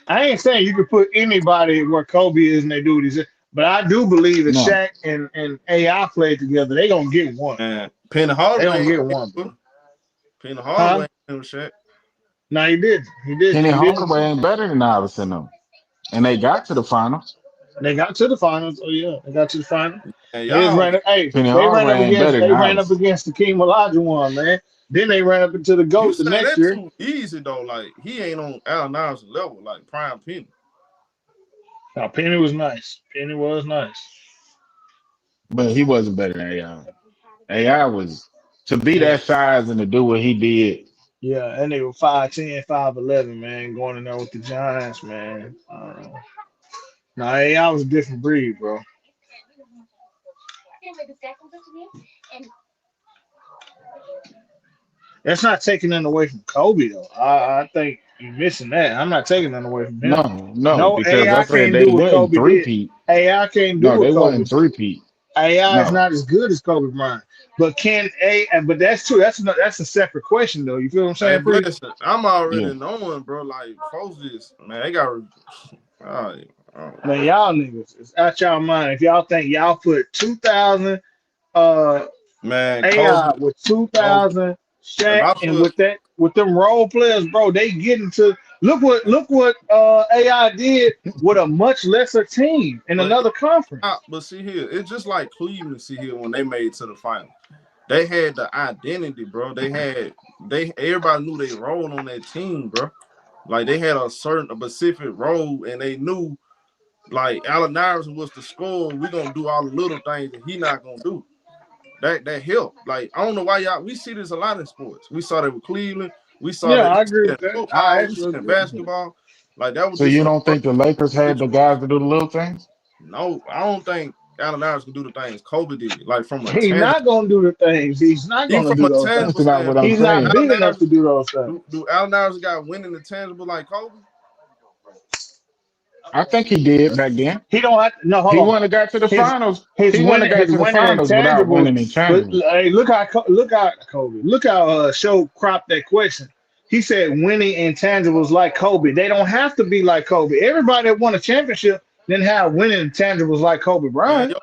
I ain't saying you could put anybody where Kobe is and they do what he said, but I do believe that No. Shaq and AI played together. They gonna get one. Man, Penny They Hardaway gonna ain't get with one, him. bro. Penny Huh? Hardaway ain't with Shaq. No, he didn't. He didn't. Penny He didn't. Hardaway ain't better than Iverson them. And they got to the finals. They got to the finals. Oh yeah, they got to the finals. And They just y'all, ran. Hey, Penny they ran Hardaway up ain't against. better than They ran up Iverson. against the King Olajuwon, man. Then they ran up into the you goat the say next that year. too easy though. Like he ain't on Allen Iverson level, like prime Penny. Now Penny was nice. Penny was nice. But he wasn't better than AI. AI was to be Yeah, that size and to do what he did. yeah, and they were 5'10", 5'11", man, going in there with the Giants, man. Nah, AI was a different breed, bro. That's not taking nothing away from Kobe though. I think you're missing that. I'm not taking nothing away from him. No, no, No, because I AI said can't they do what wouldn't Kobe did. three-peat. AI can't do No, what they Kobe wouldn't did. three-peat. AI is No. not as good as Kobe Bryant. But can a but that's true. That's a separate question though. You feel what I'm Hey, saying, Free? bless it. I'm Yeah. already knowing, bro. Like folks just man, they got. All right, Man, y'all niggas is out y'all mind. If y'all think y'all put 2000 uh man, AI Kobe, with Kobe. 2000 If Shaq I and put with them role players, bro, they get into look what AI did with a much lesser team in but another conference. but see here, it's just like Cleveland. See here, when they made it to the final, they had the identity, bro. They everybody knew they role on that team, bro. Like they had a specific role, and they knew like Allen Iverson was the scorer. We gonna do all the little things that he not gonna do. That helped. Like I don't know why y'all. We see this a lot in sports. We saw that with Cleveland. We saw Yeah, that. We I see agree that with in that. I football. We see actually it in agree with that. basketball. Like that was So just you a don't think the Lakers had the situation. guys to do the little things? No, I don't think Allen Iverson can do the things Kobe did. Like from a He's tangible, not gonna do the things. He's not even gonna from do a those things. That's tangible not what I'm standpoint. He's Do not saying. big Allen enough to Iverson do those things. do Allen Iverson got winning the tangible like Kobe? I think he did back then. He don't have no. Hold He on. wouldn't have got to the His finals. He wouldn't have got his to the winning finals without intangibles. winning But intangibles. hey, look how Kobe. Look how Show cropped that question. He said winning intangibles like Kobe. They don't have to be like Kobe. Everybody that won a championship didn't have winning intangibles like Kobe Man, Bryant.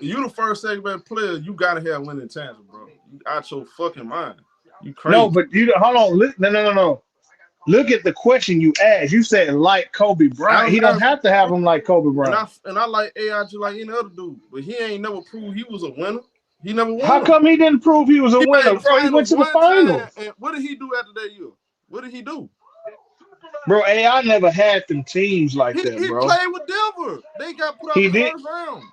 you the first second best player. You gotta have winning tangible, bro. You out your fucking mind. You No, crazy. but you hold on. Look, no. Look at the question you asked. You said like Kobe Bryant. Allen He don't Iverson, have to have him like Kobe and Bryant. I like AI just like any other dude, but he ain't never proved he was a winner. He never How won them. come he didn't prove he was a He made winner, the bro? He went finals to the one time, finals. and what did he do after that year? What did he do? Bro, AI never had them teams like that, He bro. played with Denver. They got put out He the did first round.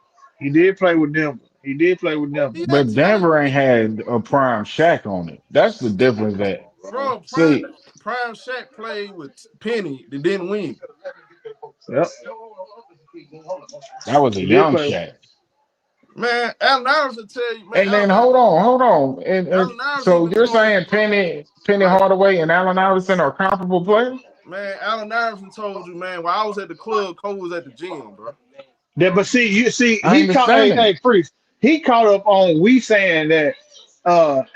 he did play with Denver. He did play with Denver. He had But talent, Denver ain't had a prime Shaq on it. That's the difference. That bro. see, Prime Shaq played with Penny. They didn't win. Yep. that was a He did young play. Shaq. Man, Allen Iverson tell you, man, And then hold on. And Allen Iverson so even you're told saying you, bro. Penny Like, Hardaway and Allen Iverson are comparable players? man, Allen Iverson told you, man, while I was at the club, Cole was at the gym, bro. But see, I he caught understand that. hey Priest. He caught up on we saying that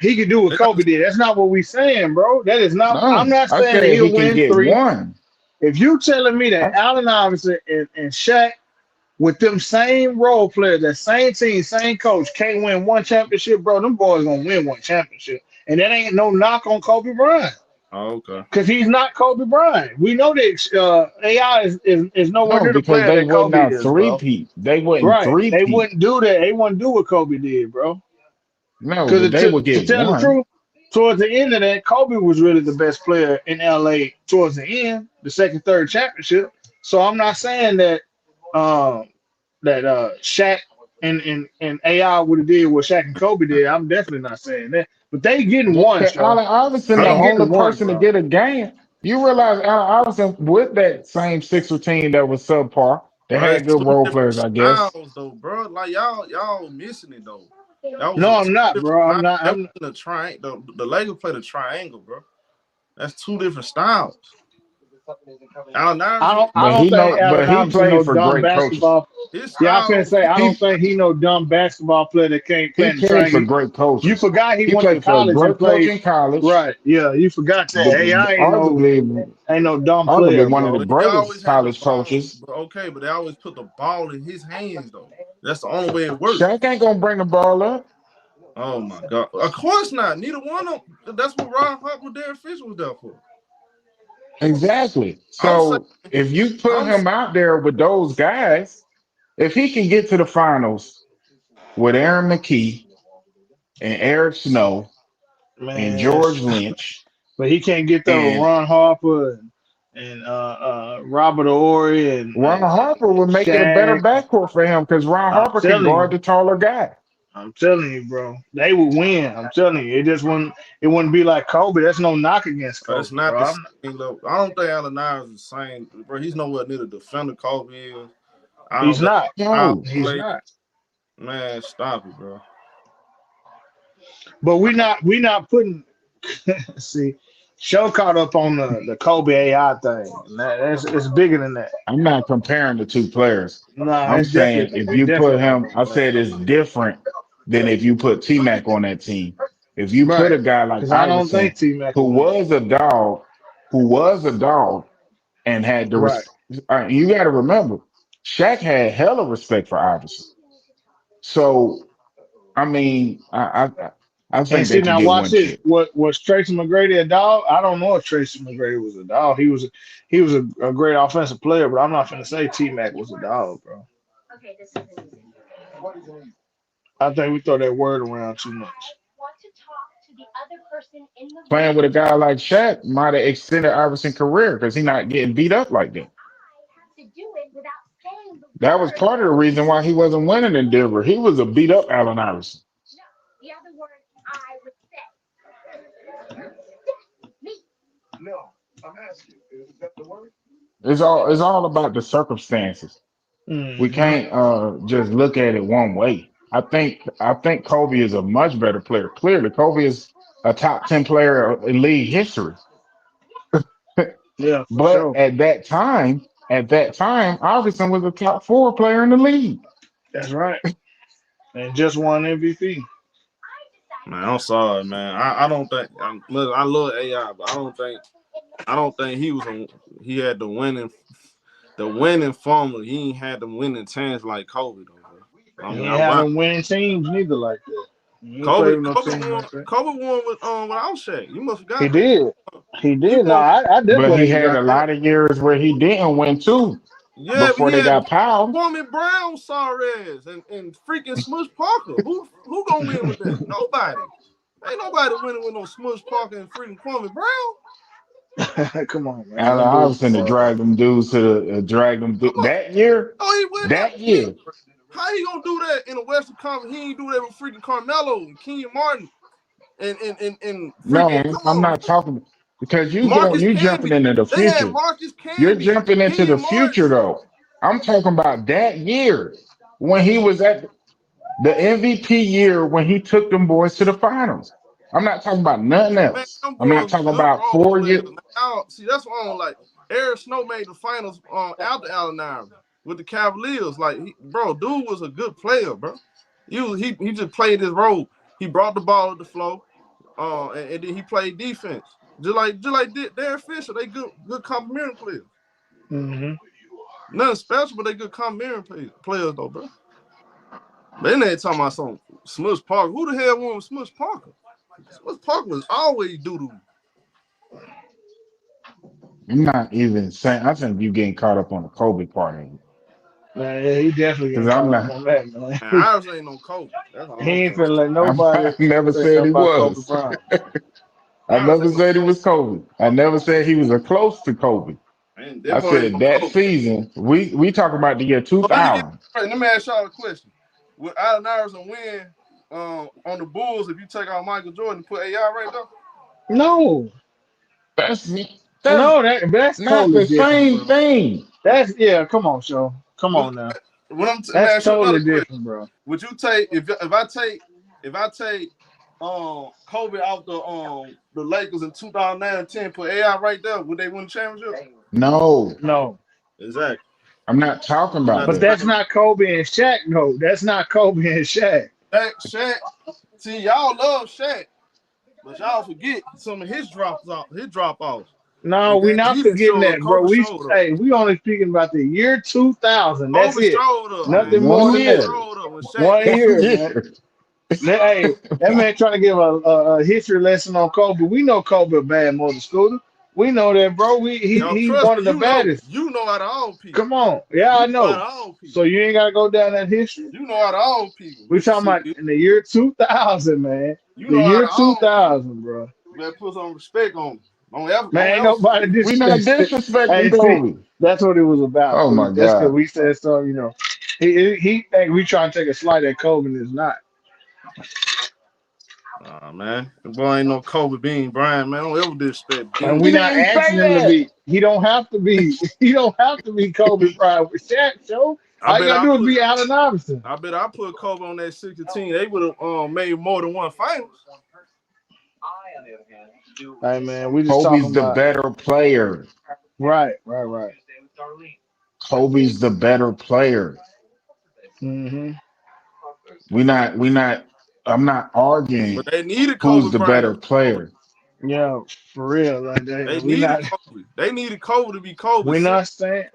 he could do what They got Kobe did. That's not what we saying, bro. That is not. I'm No, not I saying said he'll he can win get three. one. If you telling me that I, Allen Iverson and Shaq with them same role players, that same team, same coach, can't win one championship, bro, them boys gonna win one championship. And that ain't no knock on Kobe Bryant. oh, okay. Because he's not Kobe Bryant. We know that AI is nowhere no, near the because player they that would Kobe not is, bro. three-peat. They wouldn't Right. They three-peat. wouldn't do that. They wouldn't do what Kobe did, bro. No, but Because they would to get tell the one. truth, towards the end of that, Kobe was really the best player in LA towards the end, the second, third championship. So I'm not saying that um Shaq and AI would have did what Shaq and Kobe did. I'm definitely not saying that. But they getting one, Okay, Sean. Allen Iverson, the They only getting one, person to bro. get a game. You realize Allen Iverson with that same Sixer team that was subpar. They Bro, had it's good two role different players, I guess. styles though, bro. Like y'all missing it though. That was No, a I'm two not, different bro. I'm styles. not. That I'm wasn't a triangle. The Lakers played a triangle, bro. That's two different styles. Allen Iverson, I But don't he think know, Allen but he Iverson played no for dumb great coaches. basketball. his Yeah, I finna style, say I He don't think he no dumb basketball player that can't play he in the played for triangle. great You coaches. forgot he He went to played for a college and great coach played. in college. Right. Yeah, you forgot that. Hey, I Arguably, ain't no dumb player, arguably one of the bro. but he always greatest had the college ball. coaches. But okay, but they always put the ball in his hands though. That's the only way it worked. Shaq ain't gonna bring the ball up. Oh my god! Of course not. Neither one of them. That's what Ron Harper, Derek Fisher was there for. Exactly. I'm saying. So if you put I'm him out there with those guys, if he can get to the finals with Aaron McKee and Eric Snow and Man, George Lynch but he can't get there with and Ron Harper and Robert Ory Ron and Harper would make it a better Shaq. backcourt for him because Ron I'm Harper can telling you. guard the taller guy. I'm telling you, bro. They would win. I'm telling you. It wouldn't be like Kobe. That's no knock against It's Kobe, not bro. the same level. I don't think Allen Iverson is the same, bro. He's nowhere near the defender Kobe is. I He's don't think not. I No, He's play. not. Man, stop it, bro. But we not putting see show caught up on the Kobe AI thing. And that's it's bigger than that. I'm not comparing the two players. Nah, I'm saying if it's you put definitely not him, the I same. said it's different than if you put T Mac on that team. If you put Right. a guy like Because I don't think Iverson, T Mac who will win. was a dog, who was a dog and had the Right. you got to remember, Shaq had hella respect for Iverson. So I mean, I And think see they could now get watch one this. chip. What was Tracy McGrady a dog? I don't know if Tracy McGrady was a dog. He was a great offensive player, but I'm not gonna say T Mac was a dog, bro. I think we throw that word around too much. Playing with a guy like Shaq might have extended Iverson's career because he's not getting beat up like that. That was part of the reason why he wasn't winning in Denver. He was a beat up Allen Iverson. It's all about the circumstances. We Hmm. can't just look at it one way. I think Kobe is a much better player. Clearly, Kobe is a top 10 player in league history. Yeah, for But sure. at that time, Iverson was a top four player in the league. That's right. And just won MVP. Man, I'm sorry, man. I don't think look, I love AI, but I don't think he had the winning formula. He ain't had the winning chance like Kobe though, bro. I He mean, ain't I had wow. no winning teams neither like that. He ain't played Kobe with no Kobe team won like that. Kobe won without Shaq. You must He forgot that. did. He He did. No, won. I But definitely he ain't had a forgot that. lot of years where he didn't win too Yeah, but before he they had got piled. Kwame Brown, Suarez, and freaking Smush Parker. Who gonna win with that? Nobody. Ain't nobody winning with no Smush Parker and freaking Kwame Brown. Come on, man. Allen Don't go too Iverson to far. drag them dudes to the drag them Come on. that year. Oh, he went. That year, How he gonna do that in the Western Conference? He ain't do that with freaking Carmelo and Kenyon Martin and no, freaking. Come I'm on, not talking because Marcus you jumping Camby. into the They had future. Marcus You're Camby, jumping into the Kenyon future Martin. though. I'm talking about that year when he was at the MVP year when he took them boys to the finals. I'm not talking about nothing Man, else. them I'm not boys talking good about role 4 years. players. Man, see, that's why I don't like. Eric Snow made the finals after Allen Iverson. with the Cavaliers. Like, dude was a good player, bro. He just played his role. He brought the ball to the flow, and then he played defense. Just like Darren Fisher, they good complementary players. Mm-hmm. Nothing special, but they good complementary players though, bro. But they talking about some Smush Parker. Who the hell won Smush Parker? Smush Parker was always doo-doo. I'm not even saying. I think you getting caught up on the Kobe part of it. Yeah, he definitely Because getting I'm caught up not. on that, man. And ours ain't no Kobe. That's all He I'm ain't saying. finna let nobody I never say said nothing he about Kobe was. Bryant. I Ours never ain't no said he Kobe. was Kobe. I never said he was a close to Kobe. Man, I definitely ain't said no that Kobe. season. We talk about the year So let me get 2000. right. Let me ask y'all a question. With Allen Iverson win on the Bulls, if you take out Michael Jordan and put AI right there? No, That's no, that's not totally the different, same bro. thing. Come on, show. Come on now. Let me That's ask you another totally question. different, bro. Would you take if I take Kobe out the Lakers in 2009 and 10, put AI right there, would they win the championship? No, No. Exactly. I'm not talking I'm about not But that. that's saying not Kobe and Shaq, no. That's not Kobe and Shaq. Shaq. See, y'all love Shaq, but y'all forget some of his drop offs. No, And we then not he didn't forgetting show up. that, bro. Kobe showed up. We only speaking about the year 2000. That's Kobe it. showed up, man. Nothing more 1 than Kobe that. year. showed up when Shaq 1 didn't 1 show year, up. man. year. Hey, that man trying to give a history lesson on Kobe. We know Kobe a bad motor scooter. We know that, bro. Y'all He's trust one me, of the baddest. you know out of all people. Come on, yeah, You I know out know. of all So people. you ain't gotta go down that history. You know out of all people. We talking about Mississippi. in the year 2000, man. You The know out year of all people. 2000, bro. You better put some respect on me. Don't Man, ain't ever nobody forget. We not disrespect. disrespecting Hey, see, Kobe. that's what it was about. Oh my That's because God. we said so. You know, he think we trying to take a slight at Kobe, and it's not. Nah, man. The boy ain't no Kobe Bean Bryant, man. Don't ever disrespect And Bean. we He not didn't say asking him to that. be. He don't have to be. He don't have to be Kobe Bryant with Shaq. Show I all you bet gotta I do is put be Allen Iverson. Kobe on that 16. They would have made more than one finals. Hey man, we just talking Kobe's the about better player. right. Kobe's the better player. Mm-hmm. We not I'm not But arguing they needed who's Kobe the better Bryant to be Kobe. player. Yeah, for real. Like They we needed not. Kobe. They needed Kobe to be Kobe.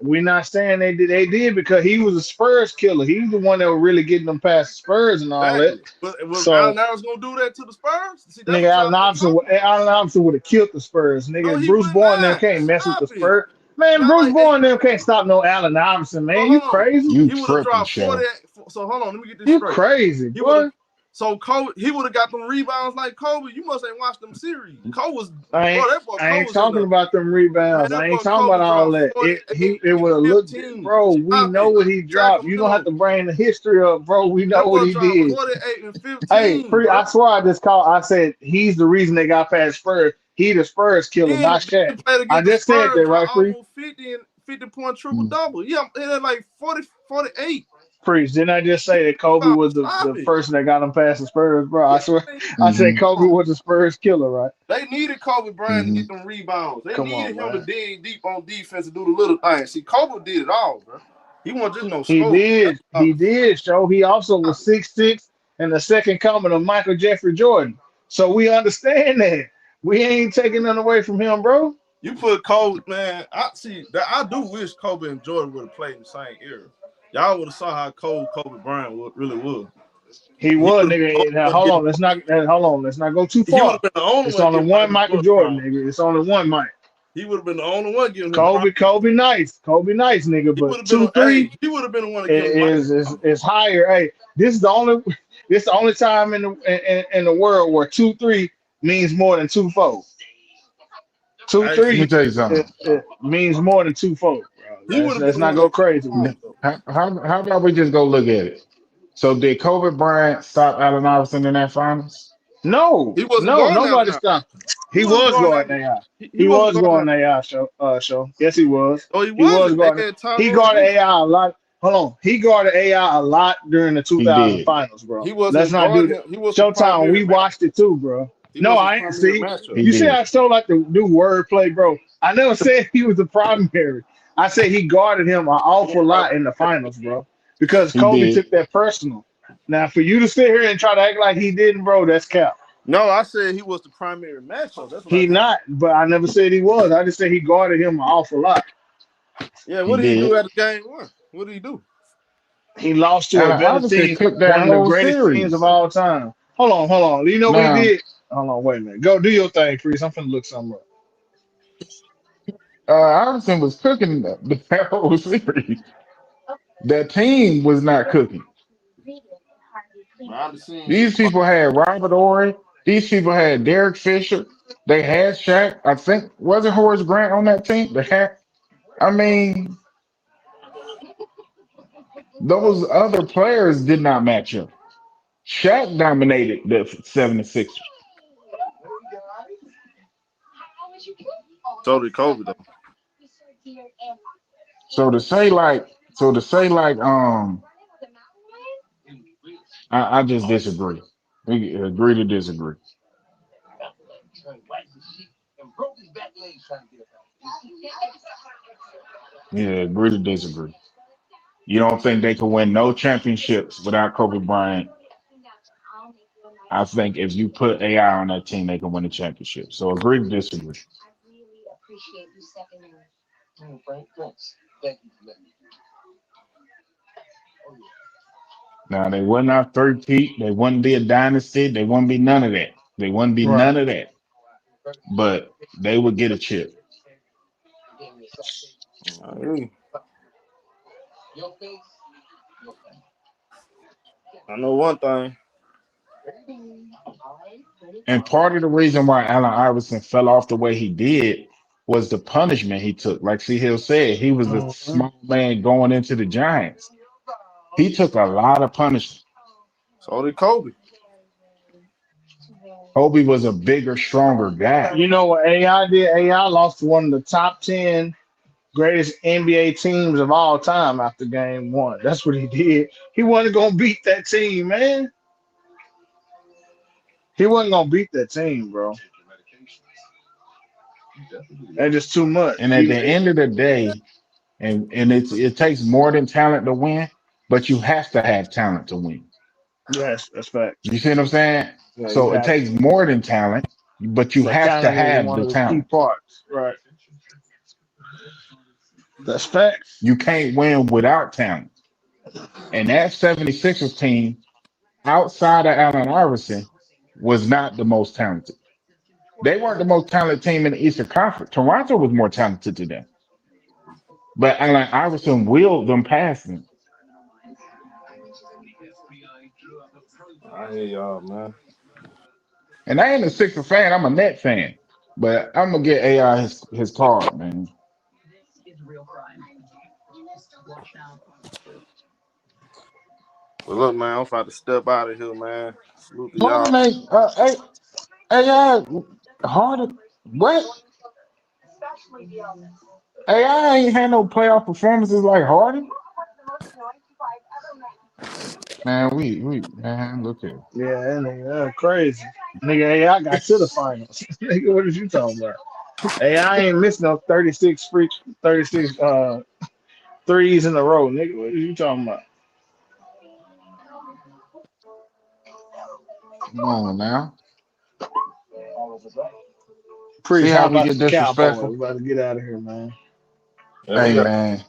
We're not saying they did because he was a Spurs killer. He was the one that was really getting them past the Spurs and all that. Exactly. But was So Allen Iverson gonna do that to the Spurs? See, that's nigga, what y'all ain't talking about. Allen Iverson would have killed the Spurs. No, Nigga, he Bruce would Bowen and them not. can't mess with the Stop it. Spurs. Man, Y'all Bruce like they. Bowen and them can't stop no Allen Iverson, So man. You hold on. crazy? You He would have tripping, dropped 40. show. So hold on. Let me get this You straight. crazy, He would have. boy. So Kobe, he would have got them rebounds like Kobe. You must ain't watched them series. Kobe was, I ain't that boy I Kobe ain't was in talking the about them man. rebounds. I That ain't boy talking about Kobe all dropped that. 48 It and would have looked, 15. bro. We Stop know it. what he dropped. You don't have Sacramento. to bring the history up, bro. We know That what boy he dropped did. 48 and Hey, 15, bro. I swear I just called. I said he's the reason they got past Spurs. He the Spurs killer, not Shaq. Then played I against the just said Spurs, that, dropped right, Free? almost 50 and 50-point triple double. Yeah, it had like 48. Freeze. Didn't I just say that Kobe was Stop the it. person that got him past the Spurs, bro? I Yeah, swear. man, I said Hmm. Kobe was the Spurs killer, right? they needed Kobe Bryant to Hmm. get them rebounds. They Come needed on, him to man. dig deep on defense and do the little things. See, Kobe did it all, bro. He wasn't just no He scorer. That's did. what He did, show. He also was 6'6" and the second coming of Michael Jeffrey Jordan. So we understand that. We ain't taking nothing away from him, bro. you put Kobe, man. I see that. I do wish Kobe and Jordan would have played in the same era. Y'all would have saw how cold Kobe Bryant really was. He He was, would have been the nigga. only Now one hold getting on. more. Hold on. Let's not go too He would have far. been the only It's one only getting one Michael Michael Jordan Jordan, prime. nigga. It's only one Mike. He would have been the only one giving him prime. Kobe nice. Kobe nice, nigga. He would But have been. 2-3 He would have been the one to give him Michael is prime. is higher. Hey, this is the only time in the world where 2-3 means more than 2-4. Two Hey, Let me three tell you it, something. it means more than 2-4, bro. he would have been Let's the not one to go give him crazy with prime. it. Though. How about we just go look at it? So did Kobe Bryant stop Allen Iverson in that finals? No, He wasn't no, going there nobody now. stopped. He He wasn't was going there. guarding AI. He He wasn't was going there. guarding AI show. Yes, he was. Oh, he He was wasn't. They guarding. had Tom He Rose guarded Jr. AI a lot. Hold on. He guarded AI a lot during the He 2000 did. finals, bro. He Let's wasn't not do guarding that. him. He was the Showtime, primary we match. watched it too, bro. He No, was the I ain't primary see. matchup. He You see, I did. still like to do wordplay, bro. I never said he was the primary. I said he guarded him an awful lot in the finals, bro, because He Kobe did. took that personal. Now, for you to sit here and try to act like he didn't, bro, that's cap. No, I said he was the primary matchup. That's what I He said. not, but I never said he was. I just said he guarded him an awful lot. Yeah, He what did he do did. at the game one? What did he do? He lost to a Allen better Iverson team, cooked that one of the whole greatest teams of series. all time. Hold on. You know what he Now, did? Hold on, wait a minute. Go do your thing, Freeze. I'm finna look something up. Iverson was cooking the whole series. That team was not cooking. I've seen. These people had Robert Ory. These people had Derek Fisher. They had Shaq. I think wasn't Horace Grant on that team. They had. I mean, those other players did not match up. Shaq dominated the 76ers. So did Kobe though. So to say like, I just disagree. We agree to disagree. Yeah, agree to disagree. You don't think they can win no championships without Kobe Bryant? I think if you put AI on that team, they can win a championship. So agree to disagree. Now they would not third-peat. They wouldn't be a dynasty. They wouldn't be none of that. They wouldn't be Right. none of that. But they would get a chip. I I know one thing. And part of the reason why Allen Iverson fell off the way he did was the punishment he took. Like C. Hill said, he was a Mhm. small man going into the Giants. He took a lot of punishment. So did Kobe. Kobe was a bigger, stronger guy. You know what AI did? AI lost to one of the top 10 greatest NBA teams of all time after game one. That's what he did. He wasn't going to beat that team, man. He wasn't going to beat that team, bro. That's just too much. And at the Even end of the day, and it takes more than talent to win, but you have to have talent to win. yes, that's facts. You see what I'm saying? Yeah, you So it have takes to. more than talent, but you But have to talent is have one the of the key talent. parts, right? That's facts. You can't win without talent. And that 76ers team, outside of Allen Iverson, was not the most talented. They weren't the most talented team in the Eastern Conference. Toronto was more talented than them. But Allen Iverson willed them past them. I hear y'all, man. And I ain't a Sixers fan, I'm a Net fan. But I'm gonna get AI his card, man. But look, man, I'm about to step out of here, man. Salute to y'all. Harden ain't AI Harden. What? AI ain't had no playoff performances like Harden. Man, man, look here. Yeah, that nigga, that's crazy. Nigga, AI got to the finals. Nigga, what is you talking about? AI ain't missing no 36 threes in a row. Nigga, what are you talking about? Come on now. See Priest, how how we about get the Cowboys? We disrespectful? about to get out of here, man. Yeah, we Hey got. man,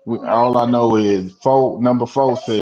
all I know is number four said.